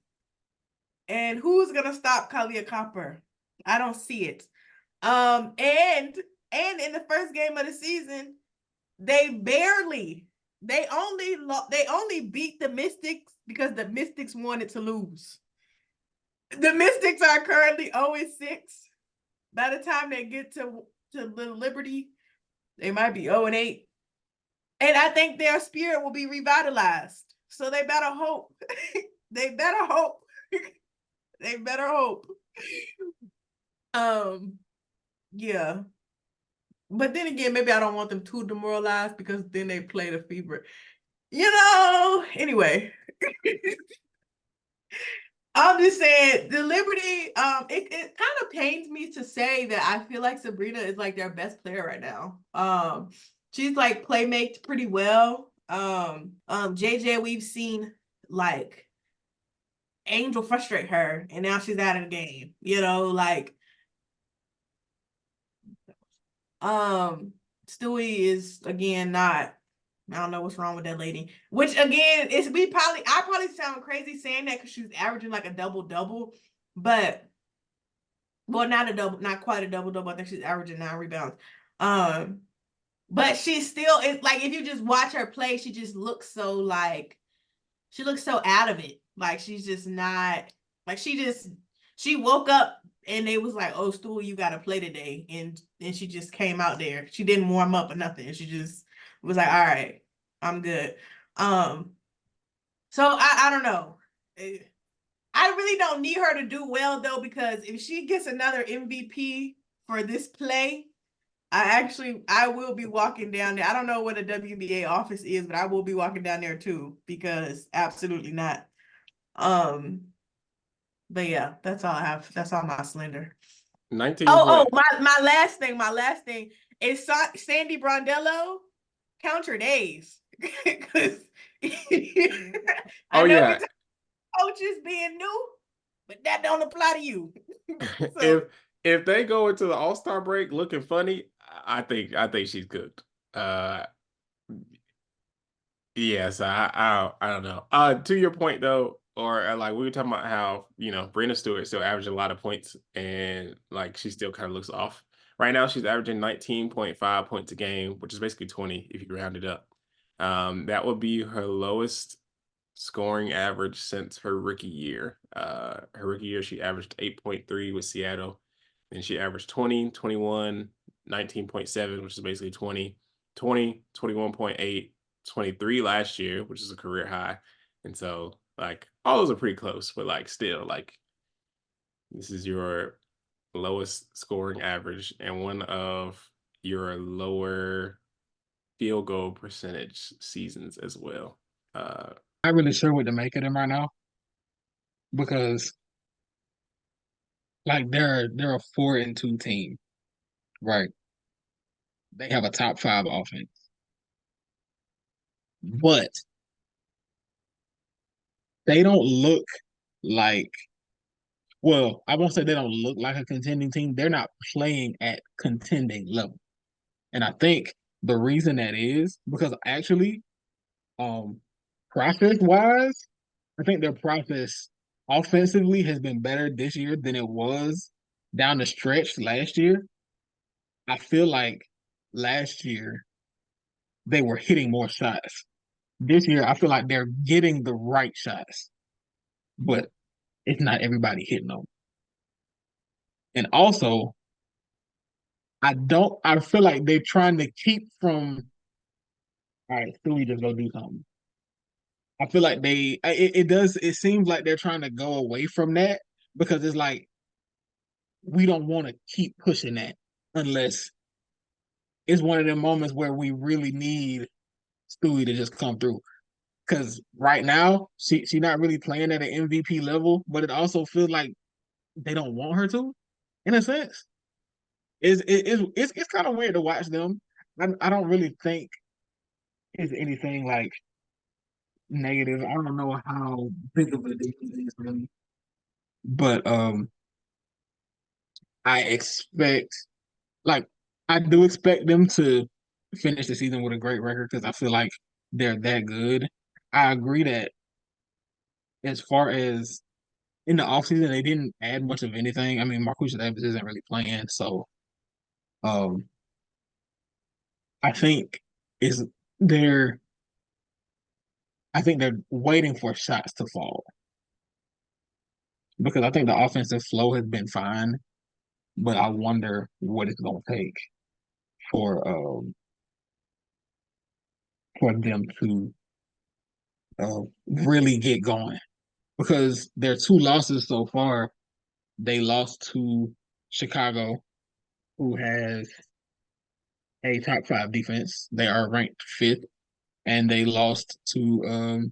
And who's gonna stop Kalia Copper? I don't see it. And in the first game of the season, they only beat the Mystics because the Mystics wanted to lose. The Mystics are currently 0-6. By the time they get to the Liberty, they might be 0-8. And I think their spirit will be revitalized. So they better hope. They better hope. They better hope. Yeah. But then again, maybe I don't want them too demoralized because then they play the Fever. Anyway. I'm just saying the Liberty, it kind of pains me to say that I feel like Sabrina is like their best player right now. She's like playmates pretty well. JJ, we've seen like Angel frustrate her, and now she's out of the game. Stewie is again not. I don't know what's wrong with that lady. Which again is I probably sound crazy saying that because she's averaging like a double, but well, not quite a double. I think she's averaging 9 rebounds. But she's still like if you just watch her play, she just looks so like she looks so out of it. Like she's just not like she woke up and they was like, "Oh, Stewie, you got to play today," and she just came out there. She didn't warm up or nothing. She just was like, "All right, I'm good." So I don't know. I really don't need her to do well though, because if she gets another MVP for this play, I will be walking down there. I don't know where the WNBA office is, but I will be walking down there too, because absolutely not. But yeah, that's all I have. That's all my slender. 19 Oh, point. my last thing is Sandy Brondello. Count your days, because I Oh know we yeah. talk coaches being new, but that don't apply to you. if if they go into the All-Star break looking funny, I think she's good. Yes, I don't know. To your point though, or like we were talking about how Brenda Stewart still averaging a lot of points, and like she still kind of looks off. Right now, she's averaging 19.5 points a game, which is basically 20 if you round it up. That would be her lowest scoring average since her rookie year. Her rookie year, she averaged 8.3 with Seattle. Then she averaged 20, 21, 19.7, which is basically 20, 20, 21.8, 23 last year, which is a career high. And so, like, all those are pretty close, but like, still, like, this is your lowest scoring average and one of your lower field goal percentage seasons as well. Not really sure what to make of them right now because like they're a 4-2 team, right? They have a top 5 offense, but they don't look like. Well, I won't say they don't look like a contending team. They're not playing at contending level, and I think the reason that is because actually, process wise, I think their process offensively has been better this year than it was down the stretch last year. I feel like last year they were hitting more shots. This year, I feel like they're getting the right shots, but it's not everybody hitting them. And also, I feel like they're trying to keep from, all right, so we just go do something. I feel like it seems like they're trying to go away from that because it's like, we don't want to keep pushing that unless it's one of them moments where we really need Stewie to just come through. Because right now, she not really playing at an MVP level, but it also feels like they don't want her to, in a sense. It's kind of weird to watch them. I don't really think it's anything like negative. I don't know how big of a deal it is really, but I expect like I do expect them to finish the season with a great record because I feel like they're that good. I agree that as far as in the offseason, they didn't add much of anything. I mean, Marcus Davis isn't really playing, so um, I think is they're I think they're waiting for shots to fall because I think the offensive flow has been fine, but I wonder what it's going to take for for them to really get going because their 2 losses so far, they lost to Chicago, who has a top 5 defense. They are ranked 5th, and they lost to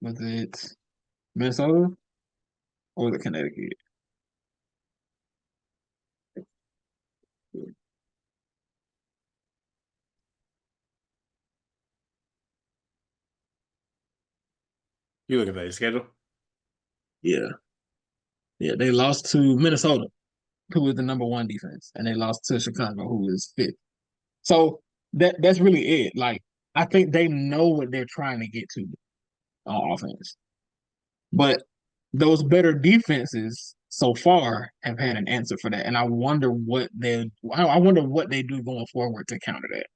was it Minnesota or was it Connecticut? You look at the schedule. Yeah, yeah, they lost to Minnesota, who is the number 1 defense, and they lost to Chicago, who is 5th. So that's really it. Like I think they know what they're trying to get to on offense, but those better defenses so far have had an answer for that, and I wonder what they do going forward to counter that.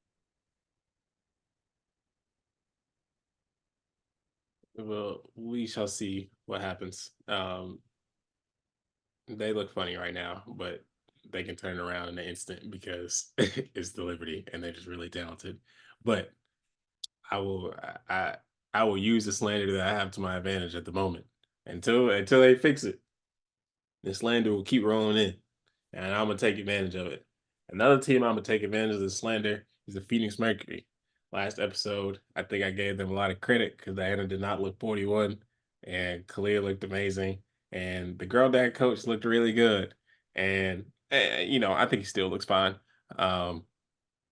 Well, we shall see what happens. They look funny right now, but they can turn around in an instant because it's the Liberty and they're just really talented. But I will I I will use the slander that I have to my advantage at the moment until they fix it. The slander will keep rolling in, and I'm gonna take advantage of it. Another team I'm gonna take advantage of the slander is the Phoenix Mercury. Last episode, I think I gave them a lot of credit because Diana did not look 41, and Kalia looked amazing, and the girl dad coach looked really good, and I think he still looks fine. Um,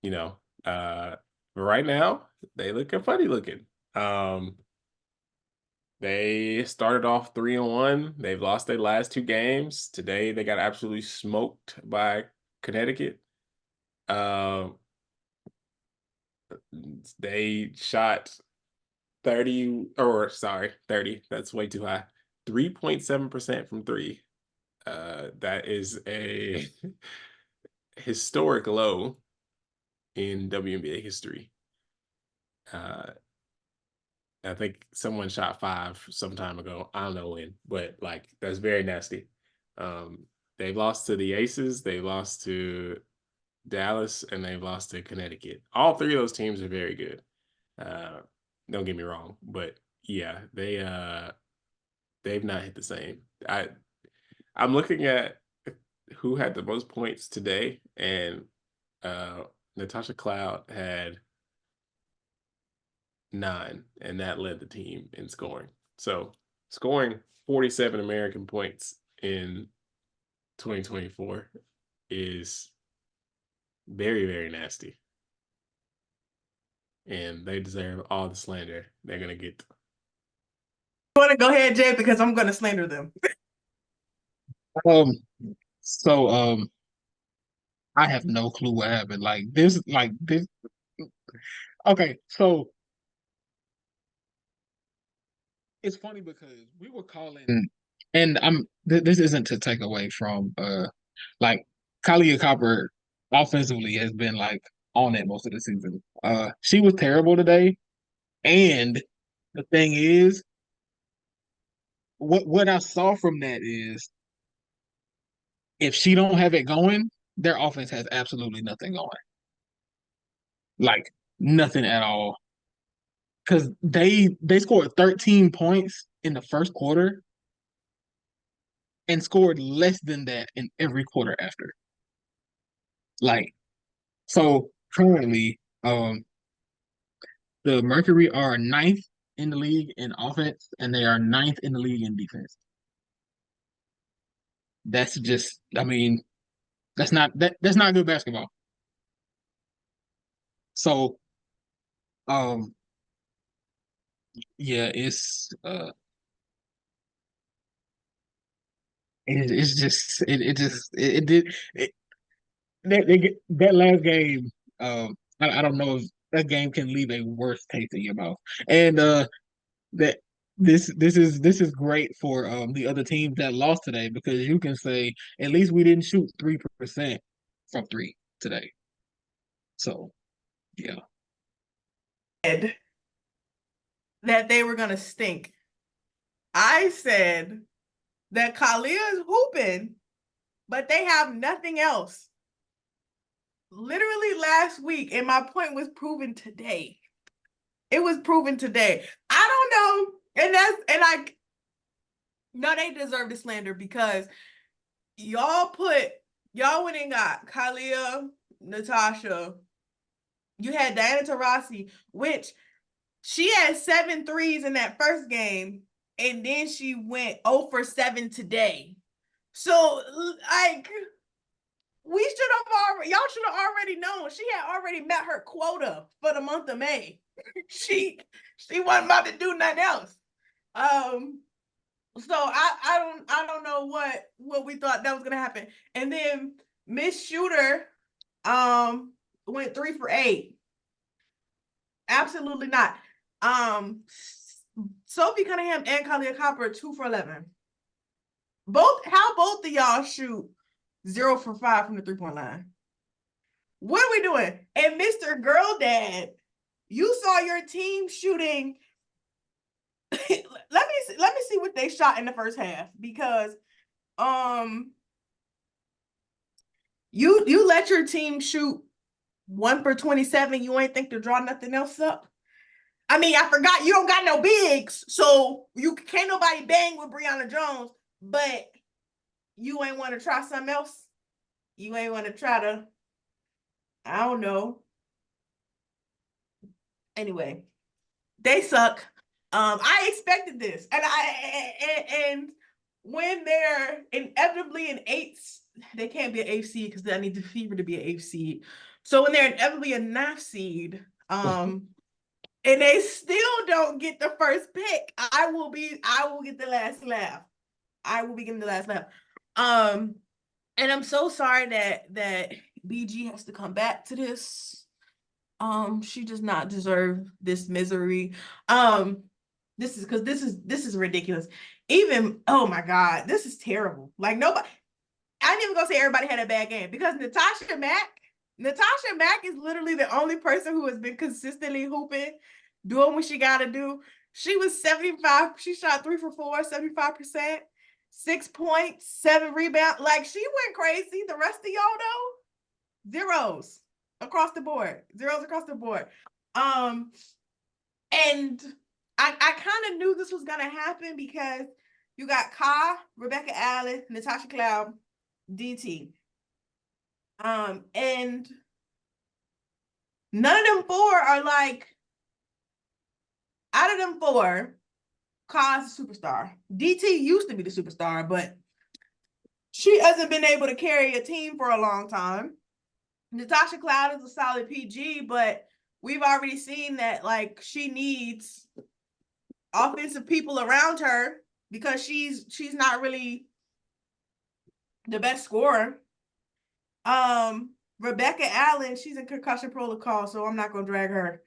you know, but right now they looking funny looking. Um, they started off 3-1. They've lost their last 2 games. Today they got absolutely smoked by Connecticut. Um, they shot 30, or sorry, 30. That's way too high. 3.7% from three. That is a historic low in WNBA history. Uh, I think someone shot 5 some time ago. I don't know when, but like that's very nasty. They've lost to the Aces, they lost to Dallas, and they've lost to Connecticut. All three of those teams are very good. Uh, don't get me wrong, but yeah, they've not hit the same. I'm looking at who had the most points today, and uh, Natasha Cloud had 9, and that led the team in scoring. So scoring 47 American points in 2024 is very, very nasty. And they deserve all the slander they're going to get. You want to go ahead, Jay, because I'm going to slander them. Um, so I have no clue what happened. Like this. Okay, so it's funny because we were calling, and this isn't to take away from like Kalia Copper offensively has been like on it most of the season. She was terrible today, and the thing is, what I saw from that is if she don't have it going, their offense has absolutely nothing going. Like nothing at all. Because they scored 13 points in the first quarter and scored less than that in every quarter after. Like, so currently, the Mercury are ninth in the league in offense, and they are ninth in the league in defense. That's just, I mean, that's not good basketball. So, um, yeah, it's just it just it did it, that last game. I don't know if that game can leave a worse taste in your mouth. And that this is great for the other teams that lost today because you can say at least we didn't shoot 3% from three today. So yeah. That they were going to stink. I said that Kalia is hooping, but they have nothing else. Literally last week, and my point was proven today. It was proven today. I don't know, and I no, they deserve the slander because y'all went and got Kalia, Natasha. You had Diana Taurasi, which she had 7 threes in that first game, and then she went 0 for 7 today. So, like, we should have y'all should have already known. She had already met her quota for the month of May. she wasn't about to do nothing else. So I don't know what we thought that was gonna happen. And then Miss Shooter went 3 for 8. Absolutely not. Sophie Cunningham and Kalia Copper 2 for 11. Both of y'all shoot 0 for 5 from the 3-point line. What are we doing? And Mr. Girl Dad, you saw your team shooting. let me see what they shot in the first half because you let your team shoot 1 for 27. You ain't think to draw nothing else up. I mean, I forgot you don't got no bigs, so you can't nobody bang with Brianna Jones, but you ain't want to try something else. You ain't want to try to, I don't know. Anyway, they suck. I expected this, and when they're inevitably an 8th, they can't be an 8th seed because I need the Fever to be an 8th seed. So when they're inevitably a 9th seed, and they still don't get the first pick, I will get the last laugh. I will be getting the last laugh. And I'm so sorry that BG has to come back to this. She does not deserve this misery. This is ridiculous. Even, oh my God, this is terrible. Like nobody, I ain't even gonna say everybody had a bad game because Natasha Mack is literally the only person who has been consistently hooping, doing what she gotta do. She was 75. She shot 3 for 4, 75%, 6 points, 7 rebounds. Like she went crazy. The rest of y'all though, zeros across the board. Zeros across the board. And I kind of knew this was gonna happen because you got Ka, Rebecca Allen, Natasha Cloud, DT. And none of them four are like, out of them four, Ka's a superstar. DT used to be the superstar, but she hasn't been able to carry a team for a long time. Natasha Cloud is a solid PG, but we've already seen that like she needs offensive people around her because she's not really the best scorer. Rebecca Allen, she's in concussion protocol, so I'm not gonna drag her.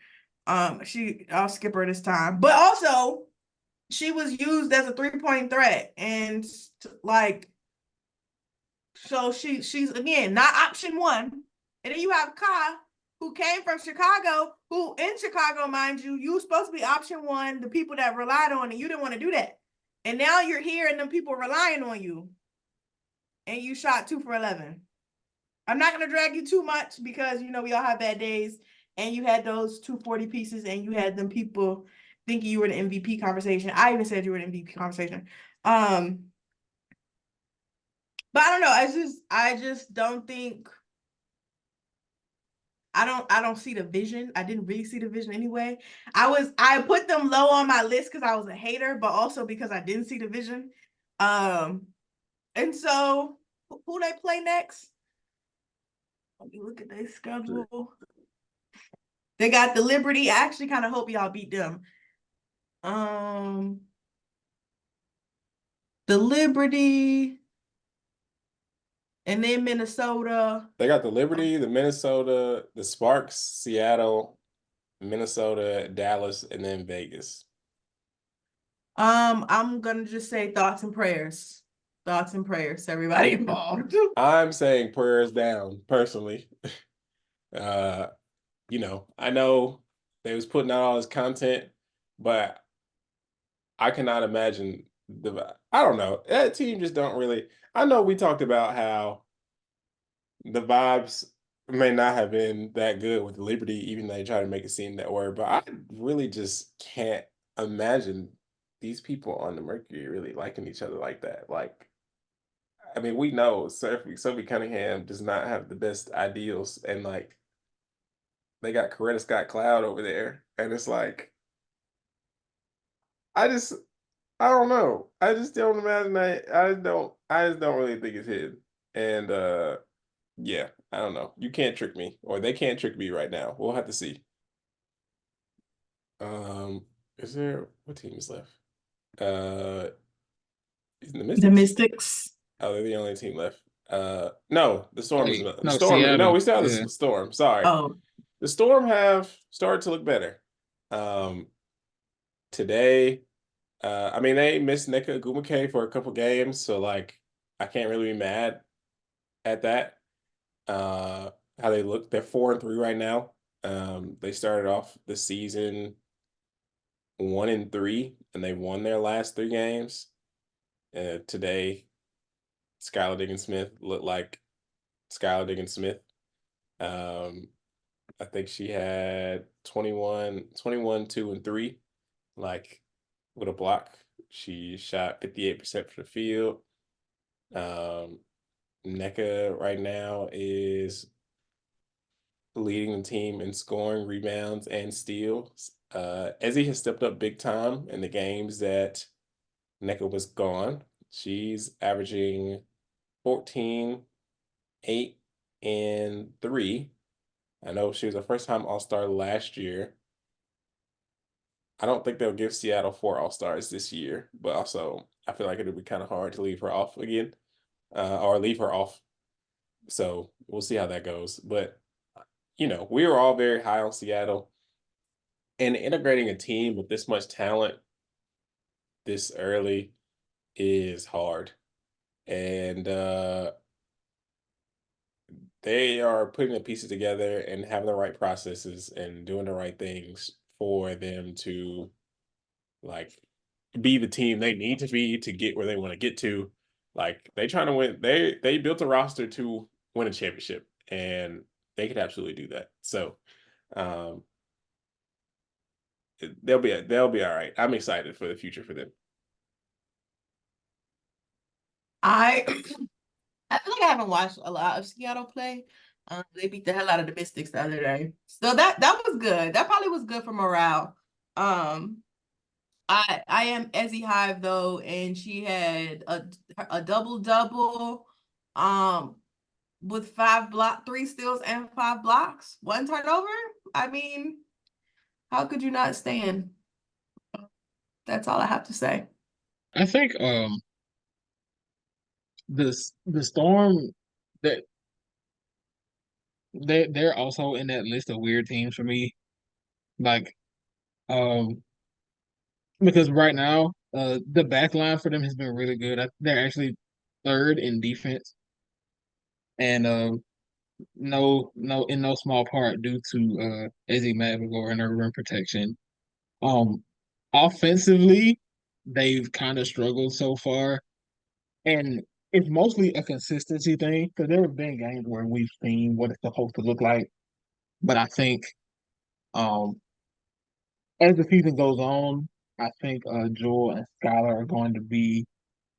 I'll skip her this time. But also, she was used as a 3-point threat, and like, so she's again not option one. And then you have Ka, who came from Chicago, who in Chicago, mind you, you were supposed to be option one, the people that relied on it. You didn't want to do that. And now you're here and them people relying on you. And you shot 2 for 11. I'm not going to drag you too much because, you know, we all have bad days. And you had those 240 pieces and you had them people thinking you were in the MVP conversation. I even said you were in the MVP conversation. But I don't know. I just don't think, I don't see the vision. I didn't really see the vision anyway. I put them low on my list because I was a hater, but also because I didn't see the vision. And so who they play next? Let me look at their schedule. They got the Liberty. I actually kind of hope y'all beat them. The Liberty, and then Minnesota. They got the Liberty, the Minnesota, the Sparks, Seattle, Minnesota, Dallas, and then Vegas. I'm gonna just say thoughts and prayers. Thoughts and prayers, everybody involved. I'm saying prayers down, personally. You know, I know they was putting out all this content, but I cannot imagine I don't know. That team just don't really. I know we talked about how the vibes may not have been that good with Liberty, even though they try to make it seem that way. But I really just can't imagine these people on the Mercury really liking each other like that. Like, I mean, we know Sophie Cunningham does not have the best ideals, and like they got Coretta Scott Cloud over there, and it's like I just I don't know. I just don't imagine that. I just don't really think it's hidden. And yeah, I don't know. You can't trick me, or they can't trick me right now. We'll have to see. Is there what team is left? Is the Mystics? The Mystics. Oh, they're the only team left. No, the Storm is Wait, the no, Storm. No, Seattle. we still have Yeah. the Storm. Sorry. Oh, The Storm have started to look better. Today, I mean, they missed Nneka Ogwumike for a couple games, so like I can't really be mad at that. How they look. They're 4-3 right now. They started off the season 1-3, and they won their last 3 games. Today, Skylar Diggins-Smith looked like Skylar Diggins-Smith. I think she had 21, 2, and 3, like with a block. She shot 58% for the field. Nneka right now is leading the team in scoring, rebounds, and steals. Ezzy has stepped up big time in the games that Nneka was gone. She's averaging 14, 8, and 3. I know she was a first-time All-Star last year. I don't think they'll give Seattle 4 All-Stars this year, but also I feel like it'll be kind of hard to leave her off again, or leave her off. So we'll see how that goes. But you know, we were all very high on Seattle, and integrating a team with this much talent this early is hard. And they are putting the pieces together and having the right processes and doing the right things for them to like be the team they need to be to get where they want to get to. Like they trying to win. They built a roster to win a championship, and they could absolutely do that. So um, they'll be all right. I'm excited for the future for them. I I feel like I haven't watched a lot of Seattle play. They beat the hell out of the Mystics the other day, so that was good. That probably was good for morale. Um, I am Ezzy Hive though, and she had a double double, um, with three steals and 5 blocks, one turnover. I mean, how could you not stand? That's all I have to say. I think the Storm that they're also in that list of weird teams for me. Like um because right now the back line for them has been really good. They're actually third in defense, and no in no small part due to Izzy Madrigal and her rim protection. Um, Offensively, they've kind of struggled so far, and it's mostly a consistency thing because there have been games where we've seen what it's supposed to look like, but I think um, as the season goes on, I think Joel and Skylar are going to be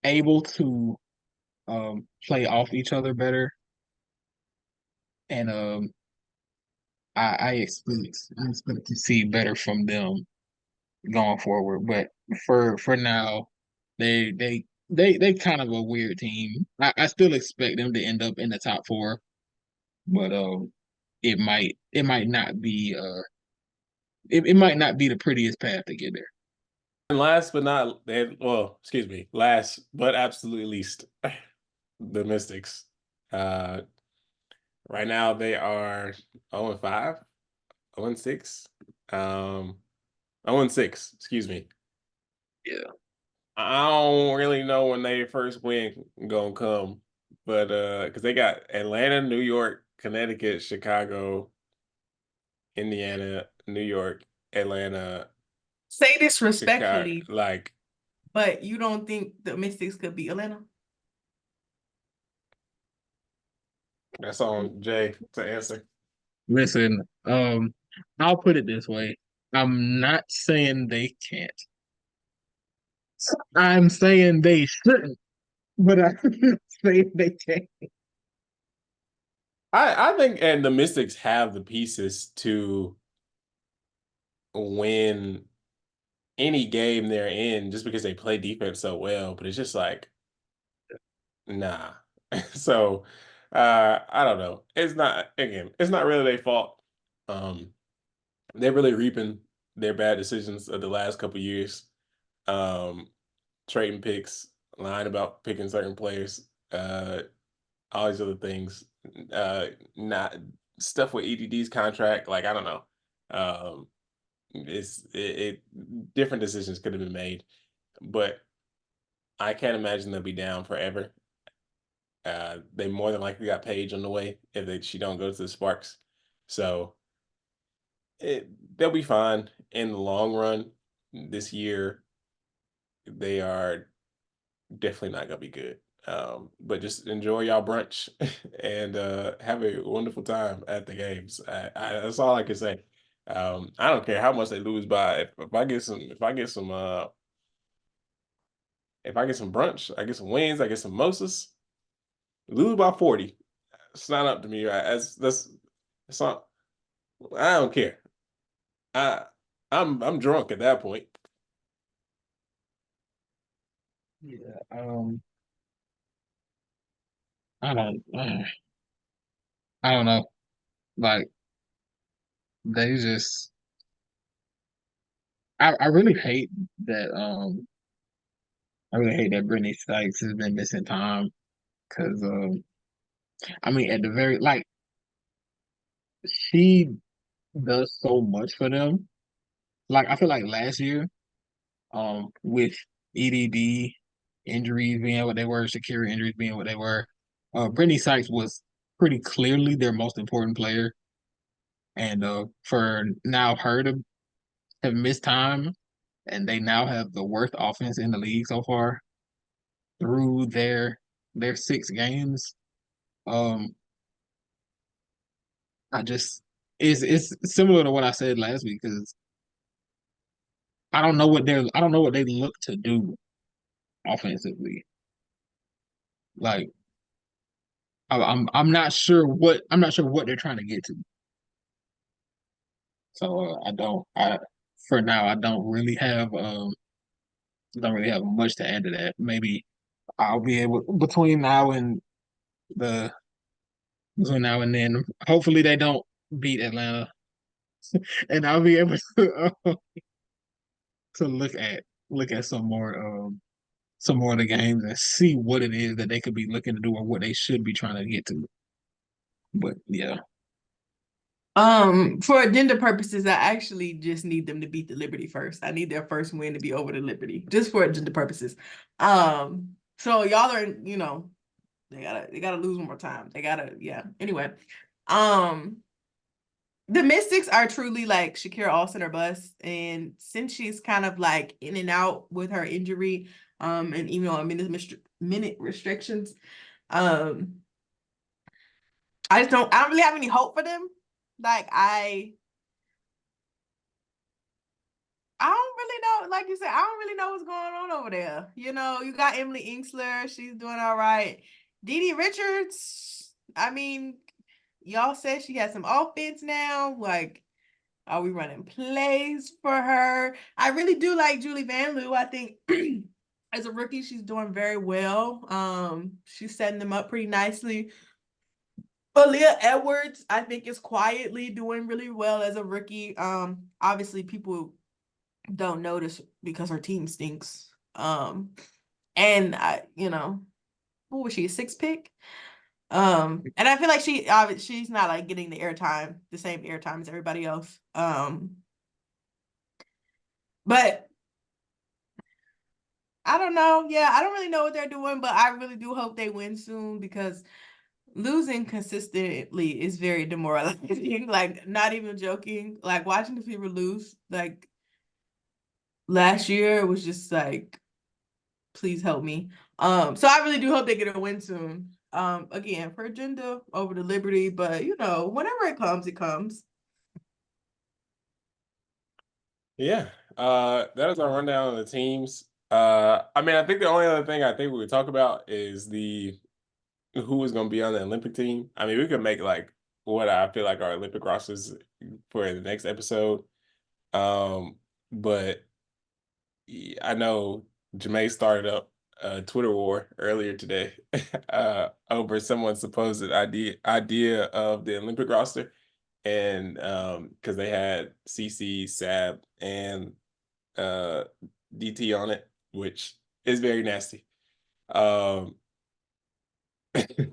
able to play off each other better, and I expect to see better from them going forward. But for now, they kind of a weird team. I still expect them to end up in the top four, but it might not be it might not be the prettiest path to get there. And last but not, well, excuse me, last but absolutely least, the Mystics. Uh, right now they are 0-5, 0-6, 0-6. Excuse me. Yeah. I don't really know when they first win gonna come, but because they got Atlanta, New York, Connecticut, Chicago, Indiana, New York, Atlanta, Say this Chicago. respectfully, Like but you don't think the Mystics could beat Atlanta? that's on Jay to answer. Listen, I'll put it this way. I'm not saying they can't. I'm saying they shouldn't, but I'm saying they can't. I think, and the Mystics have the pieces to win any game they're in just because they play defense so well, but it's just like, nah. So I don't know. It's not really their fault. Um they're really reaping their bad decisions of the last couple years. Um Trading picks, lying about picking certain players, all these other things. Not stuff with EDD's contract, like I don't know. Um different decisions could have been made, but I can't imagine they'll be down forever. They more than likely got Paige on the way if she don't go to the Sparks. So they'll be fine in the long run. This year, they are definitely not gonna be good. But just enjoy y'all brunch and have a wonderful time at the games. That's all I can say. I don't care how much they lose by. If I get some brunch, I get some wings, I get some mimosas. Lose by 40. It's not up to me, right? That's not. I don't care. I I'm drunk at that point. Yeah. I don't. I don't know. Like they just. I really hate that. I really hate that Brittany Sykes has been missing time because I mean at the very like she does so much for them. Like I feel like last year, with EDD injuries being what they were, Shakira injuries being what they were, Brittany Sykes was pretty clearly their most important player. And for now her to have missed time, and they now have the worst offense in the league so far through their 6 games. Um, I just it's similar to what I said last week because I don't know what they look to do offensively. Like I'm not sure what they're trying to get to. So I for now I don't really have much to add to that. Maybe I'll be able the between now and then. Hopefully they don't beat Atlanta, and I'll be able to look at some more of the games and see what it is that they could be looking to do or what they should be trying to get to. But yeah, For agenda purposes, I actually just need them to beat the Liberty first. I need their first win to be over the Liberty, just for agenda purposes. So y'all are, they gotta lose one more time. Yeah. Anyway, the Mystics are truly like Shakira Austin or bust, and since she's kind of like in and out with her injury, and minute restrictions, I don't really have any hope for them. Like I don't really know, like you said, I don't really know what's going on over there. You got Emily Ingsler, she's doing all right. Dee Richards, I mean, y'all said she has some offense now. Like, are we running plays for her? I really do like Julie Van Loo. I think as a rookie, she's doing very well. She's setting them up pretty nicely. Aaliyah Edwards, I think, is quietly doing really well as a rookie. Obviously, people don't notice because her team stinks. And who was she? A 6 pick? And I feel like she's not like getting the same airtime as everybody else. But I don't know. Yeah, I don't really know what they're doing, but I really do hope they win soon because losing consistently is very demoralizing. Like, not even joking. Like, watching the Fever lose, like, last year, it was just like, please help me. So I really do hope they get a win soon. Again, for agenda over the Liberty, but whenever it comes, it comes. Yeah. That is our rundown of the teams. I mean, I think the only other thing I think we would talk about is who is going to be on the Olympic team. I mean, we could make like what I feel like our Olympic rosters for the next episode. But I know Jamae started up a Twitter war earlier today over someone's supposed idea of the Olympic roster, and because they had CC, Sab, and DT on it, which is very nasty.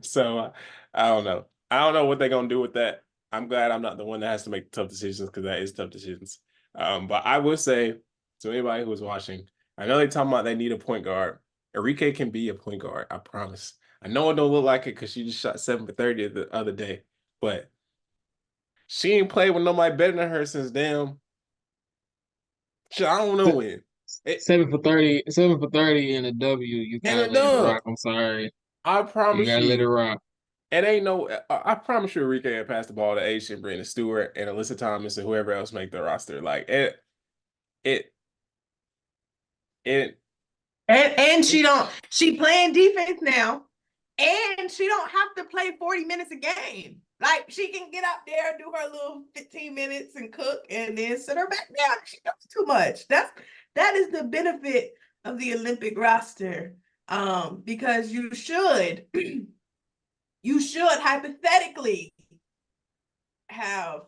So I don't know. I don't know what they're gonna do with that. I'm glad I'm not the one that has to make tough decisions because that is tough decisions. But I will say to anybody who was watching, I know they talking about they need a point guard. Arike can be a point guard. I promise. I know it don't look like it because she just shot 7 for 30 the other day, but she ain't played with nobody better than her since damn. Shit, I don't know when. 7 for 30 in a W. You And gotta it let it done. rock. I'm sorry. I You promise gotta let it you. rock. It ain't no. I promise you, Arike had passed the ball to Asian, Brandon Stewart, and Alyssa Thomas, and whoever else make the roster. Like it, it. And she playing defense now, and she don't have to play 40 minutes a game. Like, she can get out there, do her little 15 minutes and cook, and then sit her back down. She does too much. That is the benefit of the Olympic roster. Because you should hypothetically have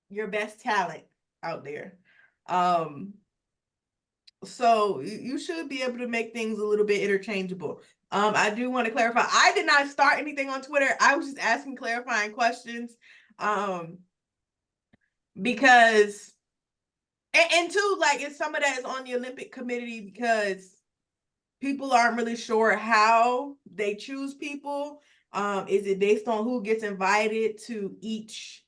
your best talent out there. So you should be able to make things a little bit interchangeable. I do want to clarify, I did not start anything on Twitter. I was just asking clarifying questions. Because and two, like, it's some of that is on the Olympic committee because people aren't really sure how they choose people. Is it based on who gets invited to each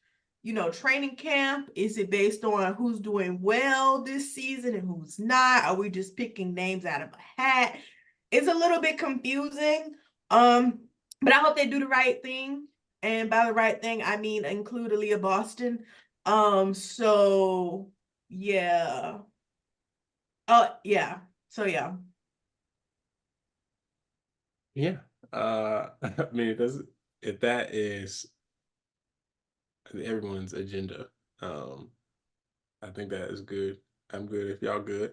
training camp? Is it based on who's doing well this season and who's not? Are we just picking names out of a hat? It's a little bit confusing. But I hope they do the right thing. And by the right thing, I mean include Aaliyah Boston. So yeah. Oh yeah. So yeah. Yeah. I mean, if that is everyone's agenda, I think that is good. I'm good if y'all good.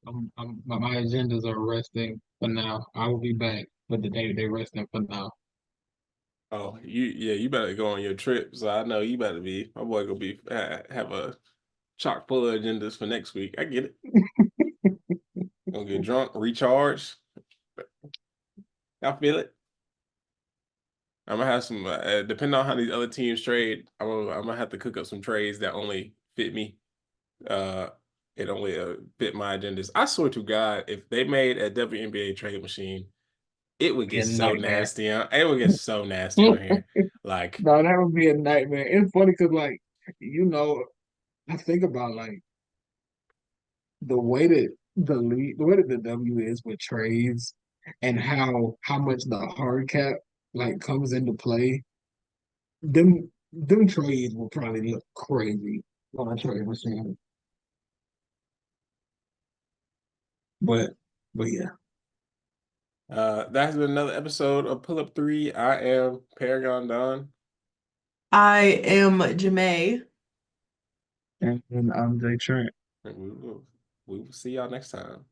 My agendas are resting for now. I will be back, but they're resting for now. Oh, you better go on your trip. So I know you better be. My boy gonna be have a chock full of agendas for next week. I get it. Gonna get drunk, recharge. I feel it. I'm gonna have some. Depending on how these other teams trade, I'm gonna have to cook up some trades that only fit me. It only fit my agendas. I swear to God, if they made a WNBA trade machine, it would Be a get so nightmare. nasty. It would get so nasty on here. Like, No, that would be a nightmare. It's funny because, like, you know, I think about like the way that the way that the W is with trades, and how much the hard cap like comes into play. Them trades will probably look crazy on a trade machine. But but yeah. that's been another episode of Pull Up 3. I am Paragon Don. I am Jamae. And I'm Jay Trent. And we will see y'all next time.